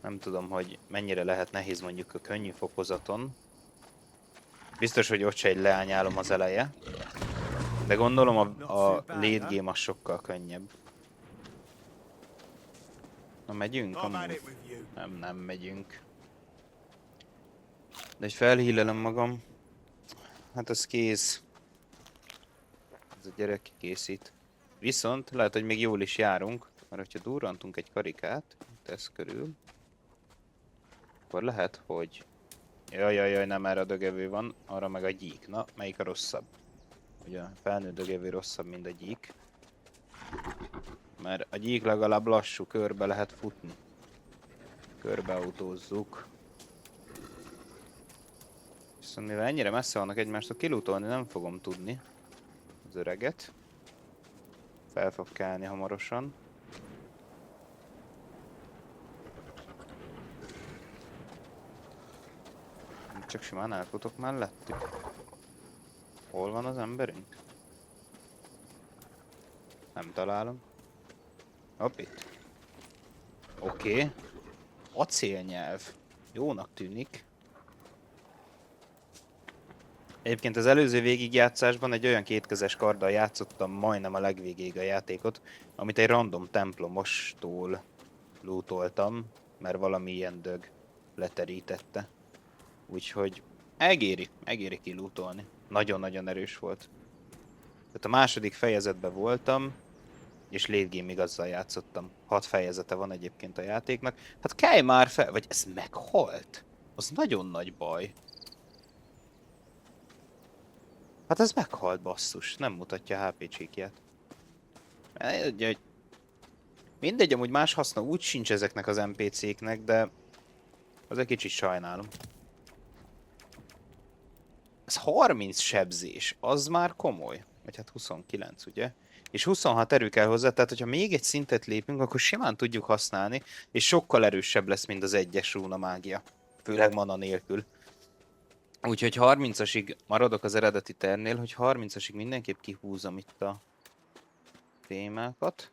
Nem tudom, hogy mennyire lehet nehéz mondjuk a könnyű fokozaton. Biztos, hogy ott se egy leányálom az eleje. De gondolom a late game az sokkal könnyebb. Na megyünk? Amúgy? Nem megyünk. De hogy felhílelem magam. Hát az kész. Ez a gyerek készít. Viszont lehet, hogy még jól is járunk. Mert hogyha durrantunk egy karikát, ez körül. Akkor lehet, hogy... Jaj, nem erre a dögevő van, arra meg a gyík. Na, melyik a rosszabb? Ugye a felnőtt dögevő rosszabb, mint a gyík. Mert a gyík legalább lassú, körbe lehet futni. Körbeautózzuk. Viszont mivel ennyire messze vannak egymástól, kilutolni nem fogom tudni az öreget. Fel fog kelni hamarosan. Csak simán elfutok mellettük. Hol van az emberünk? Nem találom. Hopp, itt. Oké. Acélnyelv. Jónak tűnik. Egyébként az előző végigjátszásban egy olyan kétkezes karddal játszottam majdnem a legvégéig a játékot, amit egy random templomostól lootoltam, mert valami ilyen dög leterítette. Úgyhogy megéri kilútolni. Nagyon-nagyon erős volt. Tehát a második fejezetben voltam, és late game-ig azzal játszottam. 6 fejezete van egyébként a játéknak. Hát kelj már fel! Vagy ez meghalt? Az nagyon nagy baj. Hát ez meghalt, basszus. Nem mutatja a HP csíkját. Mindegy, amúgy más haszna úgy sincs ezeknek az NPC-knek, de az egy kicsit sajnálom. Ez 30 sebzés, az már komoly. Vagy hát 29, ugye? És 26 erő kell hozzá, tehát hogyha még egy szintet lépünk, akkor simán tudjuk használni, és sokkal erősebb lesz, mint az egyes rúna mágia. Főleg mana nélkül. Úgyhogy 30-asig maradok az eredeti tervnél, hogy 30-asig mindenképp kihúzom itt a témákat.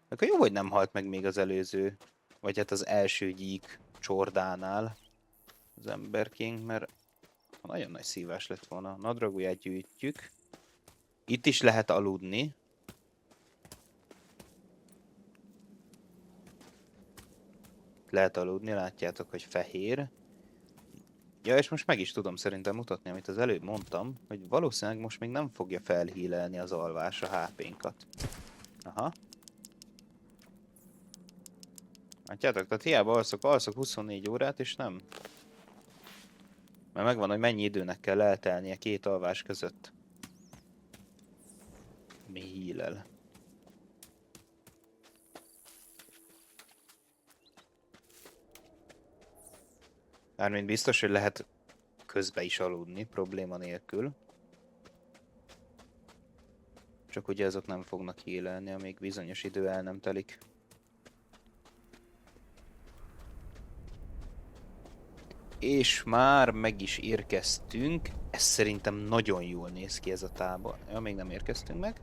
Akkor jó, hogy nem halt meg még az előző, vagy hát az első gyík csordánál az emberking, mert nagyon nagy szívás lett volna. Nadraguját gyűjtjük. Itt is lehet aludni. Lehet aludni, látjátok, hogy fehér. Ja, és most meg is tudom szerintem mutatni, amit az előbb mondtam, hogy valószínűleg most még nem fogja felhílelni az alvás a HP-nkat. Aha. Látjátok, tehát hiába alszok 24 órát, és nem. Mert megvan, hogy mennyi időnek kell eltelnie 2 alvás között. Mi hílel. Mármint biztos, hogy lehet közbe is aludni, probléma nélkül. Csak ugye azok nem fognak hílelni, amíg bizonyos idő el nem telik. És már meg is érkeztünk. Ez szerintem nagyon jól néz ki ez a tábor. Ja, még nem érkeztünk meg.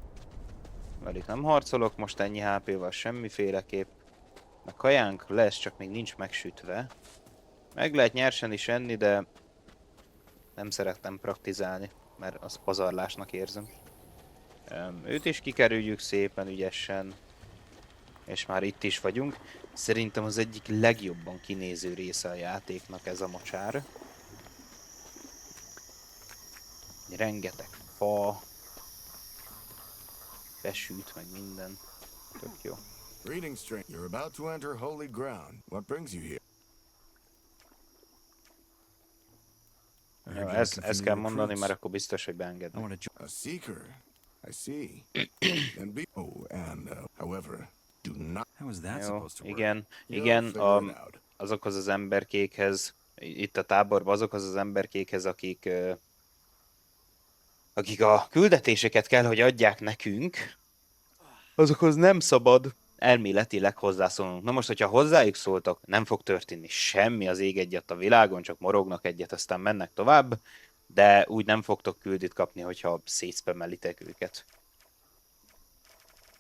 Velük nem harcolok, most ennyi HP-val semmiféleképp. A kajánk lesz, csak még nincs megsütve. Meg lehet nyersen is enni, de nem szerettem praktizálni, mert az pazarlásnak érzem. Őt is kikerüljük szépen, ügyesen. És már itt is vagyunk. Szerintem az egyik legjobban kinéző része a játéknak ez a mocsár. Rengeteg fa. Besült meg minden. Tök jó. Greetings, stranger. You're about to enter holy ground. What brings you here? Jó, ezt kell mondani, mert akkor biztos, hogy beengednek. A seeker. I see. And be and however, do not. How is that Jó, supposed to work? igen, azokhoz az emberkékhez, itt a táborban azokhoz az emberkékhez, akik a küldetéseket kell, hogy adják nekünk, azokhoz nem szabad elméletileg hozzászólnunk. Na most, hogyha hozzájuk szóltak, nem fog történni semmi az ég egyet a világon, csak morognak egyet, aztán mennek tovább, de úgy nem fogtok küldit kapni, hogyha szétszpemmelitek őket.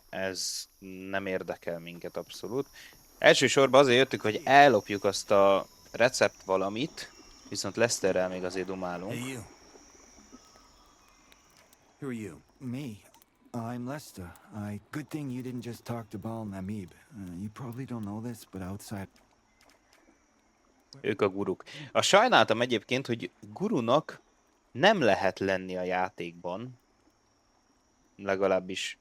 Ez nem érdekel minket abszolút. Elsősorban azért jöttük, hogy ellopjuk azt a recept valamit, viszont Lesterrel még azért dumálunk. Hey, you. Who are you? Me? I'm Lester. Good thing you didn't just talk to Baal Namib. You probably don't know this, but outside... Ők a guruk. A sajnáltam egyébként, hogy gurunak nem lehet lenni a játékban. Legalábbis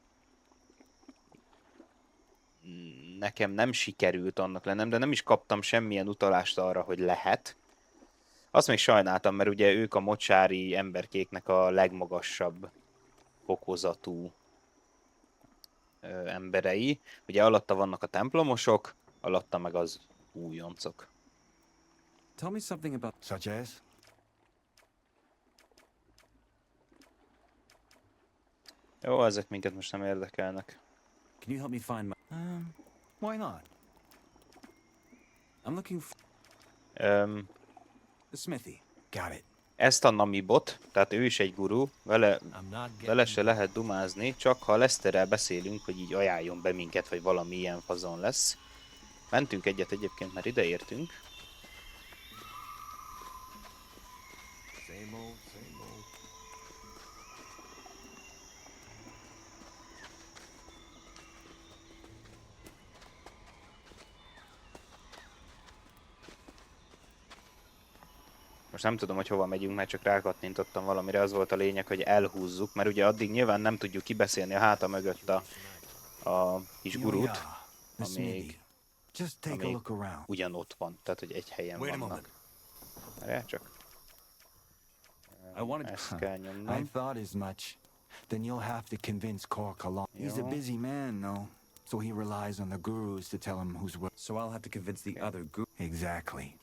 nekem nem sikerült annak lennem, de nem is kaptam semmilyen utalást arra, hogy lehet. Azt még sajnáltam, mert ugye ők a mocsári emberkéknek a legmagasabb fokozatú emberei. Ugye alatta vannak a templomosok, alatta meg az újoncok. Tell me something about... Such as? Jó, ezek minket most nem érdekelnek. Can you help me find my... Why not? I'm looking for... The smithy. Got it. Ezt a Namibot, tehát ő is egy guru, vele se lehet dumázni, csak ha Lesterrel beszélünk, hogy így ajánljon be minket, vagy valami ilyen fazon lesz. Mentünk egyet egyébként, mert ide értünk. Most nem tudom, hogy hova megyünk, mert csak rákattintottam valamire, az volt a lényeg, hogy elhúzzuk, mert ugye addig nyilván nem tudjuk kibeszélni a háta mögött a kis gurút, amíg ugyanott van, tehát hogy egy helyen vannak. Erre csak. Ezt kell nyomnom. I thought as much. Then you'll have to convince Cork along. He's a busy man, no? So he relies on the gurus to tell him who's what. So I'll have to convince the other group. Exactly.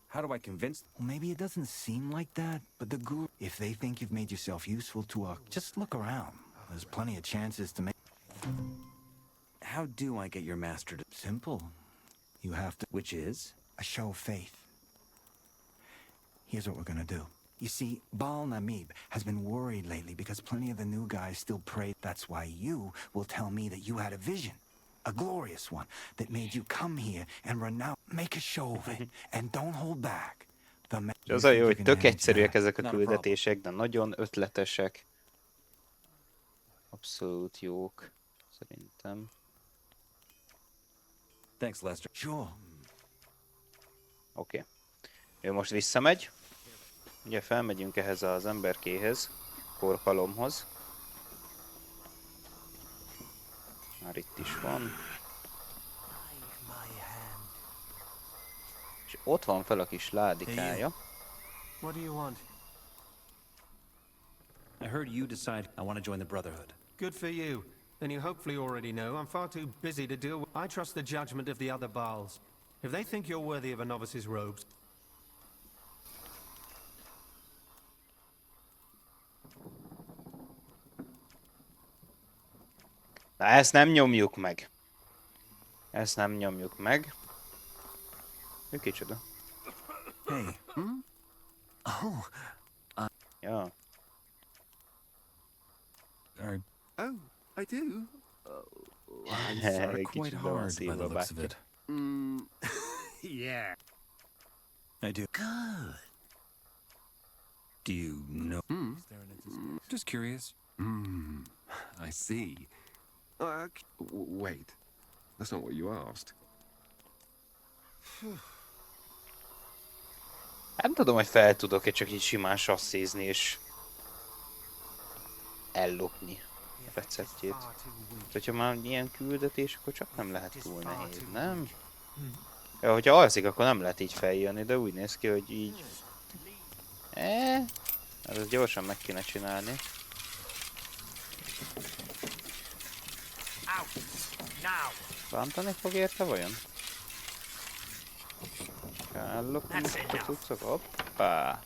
How do I convince? Well, maybe it doesn't seem like that, but the guru, if they think you've made yourself useful to a, just look around. There's plenty of chances to make. How do I get your master to? Simple. You have to. Which is? A show of faith. Here's what we're gonna do. You see, Baal Namib has been worried lately because plenty of the new guys still pray. That's why you will tell me that you had a vision. A glorious one that made you come here and renounce. Make a show of it and don't hold back. És az a jó, hogy tök egyszerűek ezek a küldetések, de nagyon ötletesek. Abszolút jók, szerintem. Thanks, Lester. Sure. Oké. Ő most visszamegy. Ugye felmegyünk ehhez az emberkéhez, Korkalomhoz. Már itt is van. És ott van fel a kis ládikája. What do you want? I heard you decide I want to join the Brotherhood. Good for you. Then you hopefully already know I'm far too busy to deal with. I trust the judgment of the other Baals. If they think you're worthy of a novice's robes. Na ezt nem nyomjuk meg. Ezt nem nyomjuk meg. Ő kicsoda? Hey. Oh. Ja. Oh, I do. I'm sorry, quite Kicsit be van hard by szívva the looks of bátyja. it. Yeah. I do. Good. Do you know? Just curious. I see. Wait. That's not what you asked. Nem tudom, hogy fel tudok-e csak így simán sasszézni és ellopni a receptjét. Hogyha már ilyen küldetés, akkor csak nem lehet túl nehéz, nem? Ja, hogyha alszik, akkor nem lehet így feljönni, de úgy néz ki, hogy így... ezt gyorsan meg kéne csinálni. Bántani fog érte vajon? Ellopni a cuccok, hoppá!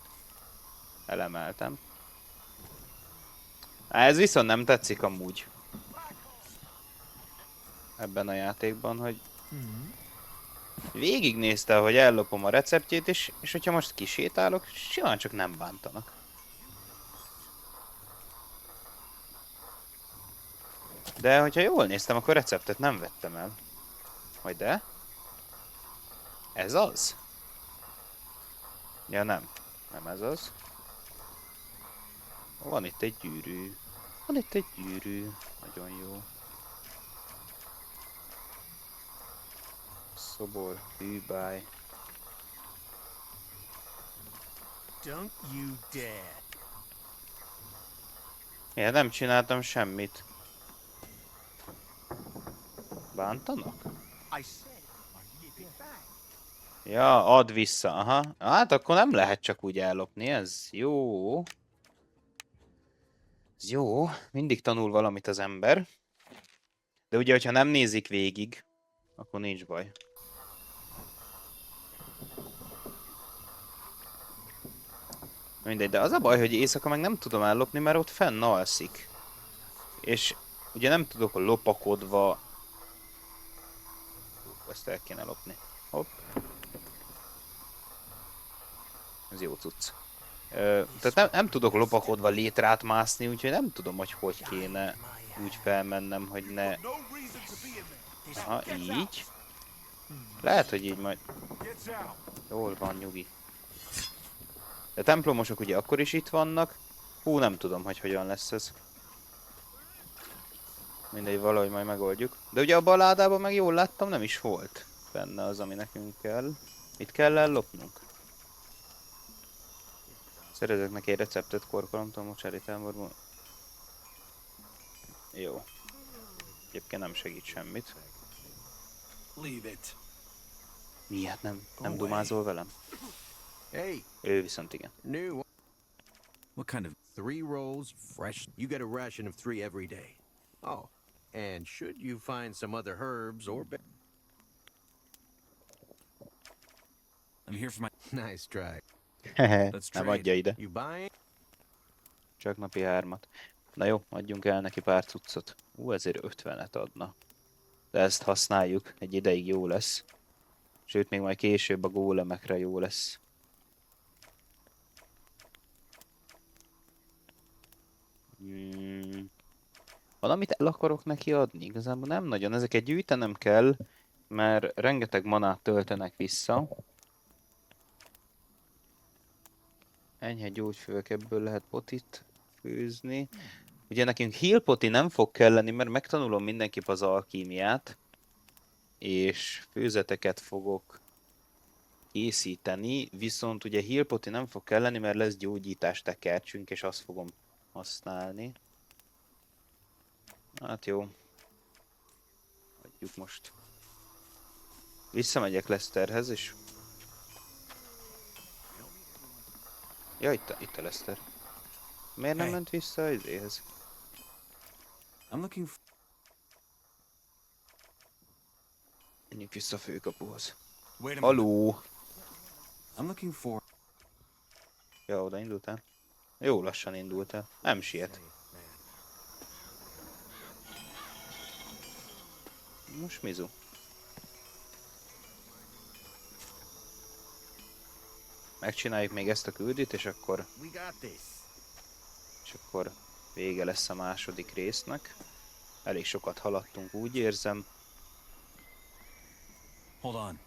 Elemeltem. Ez viszont nem tetszik amúgy. Ebben a játékban, hogy... Végignézte, hogy ellopom a receptjét, és hogyha most kisétálok, simán csak nem bántanak. De hogyha jól néztem, akkor receptet nem vettem el. Vagy de? Ez az? Ja nem. Nem ez az. Van itt egy gyűrű. Van itt egy gyűrű. Nagyon jó. Szobor, hűbáj. Don't you dare. Én nem csináltam semmit. Bántanak? Ja, add vissza, aha. Hát akkor nem lehet csak úgy ellopni, ez jó. Ez jó, mindig tanul valamit az ember. De ugye, hogyha nem nézik végig, akkor nincs baj. Mindegy, de az a baj, hogy éjszaka meg nem tudom ellopni, mert ott fenn alszik. És ugye nem tudok lopakodva... Ezt el kéne lopni. Hopp. Ez jó cucc. Tehát nem tudok lopakodva létrát mászni, úgyhogy nem tudom, hogy kéne úgy felmennem, hogy ne... Aha, így. Lehet, hogy így majd... Jól van, nyugi. De templomosok ugye akkor is itt vannak. Hú, nem tudom, hogy hogyan lesz ez. Mindegy, valahogy majd megoldjuk. De ugye a baládában meg jól láttam, nem is volt benne az, ami nekünk kell. Itt kell ellopnunk. Szerezek neki egy receptet, korkolomtól, mocsári táborból. Jó. Egyébként nem segít semmit. Leave it. Miért nem dumázol velem? Hey. Ő viszont igen. New. What kind of... 3 rolls, fresh. You get a ration of 3 every day. Oh, And should you find some other herbs or... I'm here for my... Nice try. Nem adja ide. You buying? Csak napi 3-at. Na jó, adjunk el neki pár cuccot. Ezért 50-et adna. De ezt használjuk, egy ideig jó lesz. Sőt, még majd később a gólemekre jó lesz. Valamit el akarok neki adni? Igazából nem nagyon. Ezeket gyűjtenem kell, mert rengeteg manát töltenek vissza. Enyhe gyógyfők, ebből lehet potit főzni. Ugye nekünk heal poti nem fog kelleni, mert megtanulom mindenképp az alkímiát. És főzeteket fogok készíteni, viszont ugye heal poti nem fog kelleni, mert lesz gyógyítás tekercsünk, és azt fogom használni. Hát jó. Adjuk most. Visszamegyek Lesterhez, és... Ja, itt a Lester. Miért nem ment vissza az izéhez? I'm looking for... Menjünk vissza a főkapuhoz. Wait a Haló! I'm looking for... Ja, oda indultál? Jó lassan indultál. Nem siet. Most Mizu. Megcsináljuk még ezt a küldit, és akkor vége lesz a második résznek. Elég sokat haladtunk, úgy érzem. Hold on.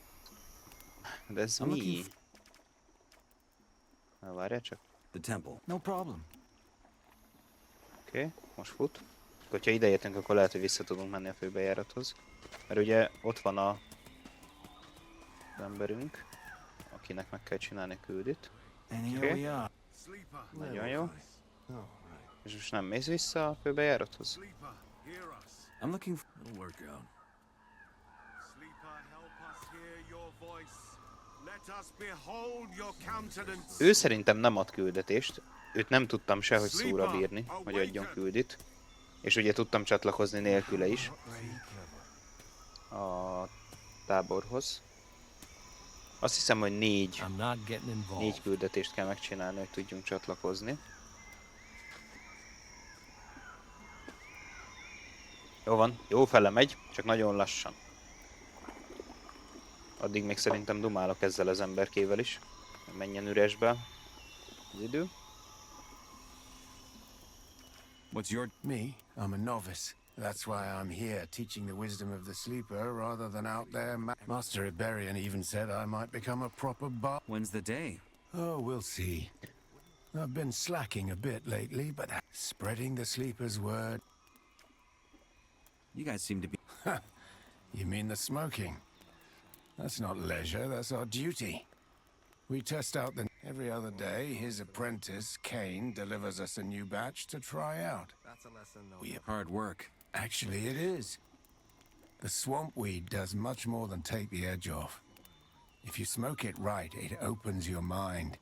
De ez mi? Na, várjál csak. The temple. No problem. Oké, most fut. Ha ide értünk, akkor lehet, hogy vissza tudunk menni a főbejárathoz. Mert ugye ott van az emberünk, akinek meg kell csinálni a küldit. Oké. Nagyon jó. És most nem mész vissza a főbejárathoz? I'm looking for... workout. Ő szerintem nem ad küldetést. Őt nem tudtam sehogy szóra bírni, hogy adjon küldit. És ugye tudtam csatlakozni nélküle is a táborhoz. Azt hiszem, hogy négy küldetést kell megcsinálni, hogy tudjunk csatlakozni. Jó van, jó fele megy, csak nagyon lassan. Addig még szerintem dumálok ezzel az emberkével is, hogy menjen üresbe az idő. What's your... Me? I'm a novice. That's why I'm here, teaching the wisdom of the sleeper rather than out there. Master Iberian even said I might become a proper bar. When's the day? Oh, we'll see. I've been slacking a bit lately, but spreading the sleeper's word. You guys seem to be... You mean the smoking? That's not leisure, that's our duty. We test out the... Every other day, his apprentice, Kane, delivers us a new batch to try out. That's a lesson, though. We... Hard work. Actually, it is. The swamp weed does much more than take the edge off. If you smoke it right, it opens your mind.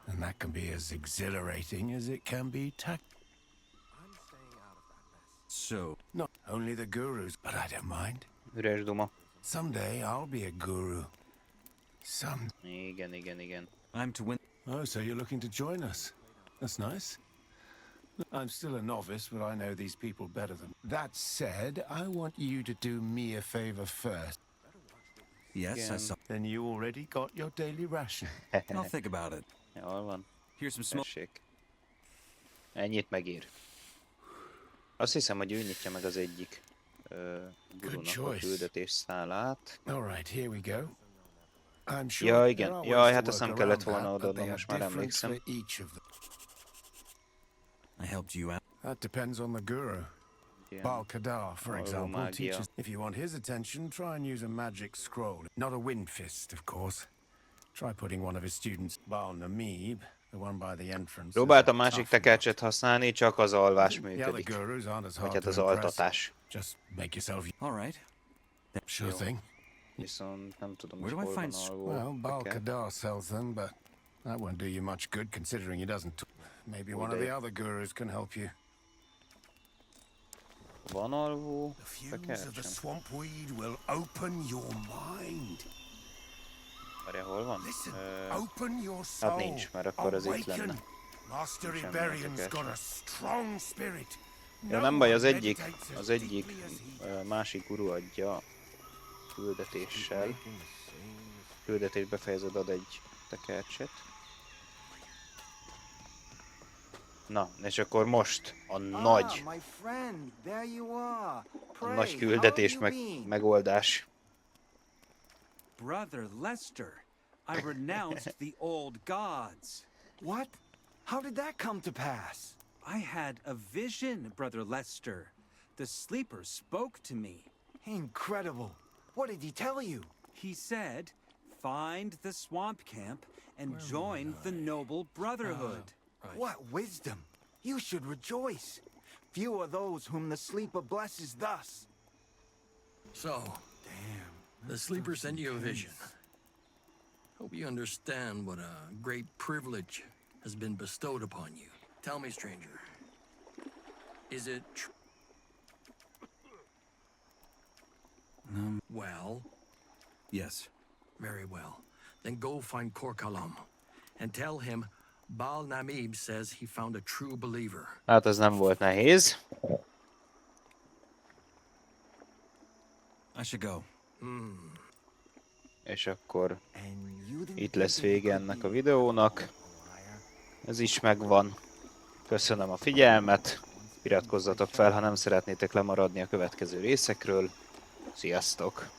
And that can be as exhilarating as it can be So... Not only the gurus, but I don't mind. Üres duma. Someday I'll be a guru. Igen. I'm to win... Oh, so you're looking to join us. That's nice. I'm still a novice, but I know these people better than... That said, I want you to do me a favor first. Yes, I saw... Then you already got your daily ration. I'll think about it. Jól van. Here's some smoke. Tessék. Ennyit megír. Azt hiszem, hogy ő nyitja meg az egyik gurunak a küldetés szálát. Alright, here we go. I'm sure Ja, igen. Jaj, hát azt nem kellett volna odaadnom, most már emlékszem. I helped you out. That depends on the guru. Bal Kadar, for example, teaches... If you want his attention, try and use a magic scroll. Not a wind fist, of course. Try putting one of his students, Bal Namib, the one by the entrance. Próbáltam másik tekercset használni, csak az alvás működik. Vagy hát az altatás. Just make yourself... All right. Sure thing. Viszont nem tudom, Where hogy do I hol find... van alvó. Well, Bal Kadar sells them, but that won't do you much good considering he doesn't... Maybe one of the other gurus can help you. Van alvó, The fumes of the bekertsem. swampweed will open your mind. Várja, hol van? Open your soul. Hát nincs, mert akkor az itt lenne. Awaken. Master Semmi Iberian's érdekes. got a strong spirit. Ja, nem baj, az egyik másik guru adja küldetéssel. Küldetés befejezed, ad egy tekercset. Na, és akkor most a nagy my friend, there you are. a nagy küldetés megoldás. Brother Lester, I renounced the old gods. What? How did that come to pass? I had a vision, Brother Lester. The sleeper spoke to me. Incredible. What did he tell you? He said, find the swamp camp and join the noble brotherhood. What wisdom! You should rejoice. Few are those whom the sleeper blesses thus. So, the sleeper sent you a vision. Hope you understand what a great privilege has been bestowed upon you. Tell me, stranger, is it true? Well? Yes. Very well. Then go find Korkalam and tell him Baal Namib says he found a true believer. Hát ez nem volt nehéz. I should go. És akkor itt lesz vége ennek a videónak. Ez is megvan. Köszönöm a figyelmet. Iratkozzatok fel, ha nem szeretnétek lemaradni a következő részekről. Sziasztok!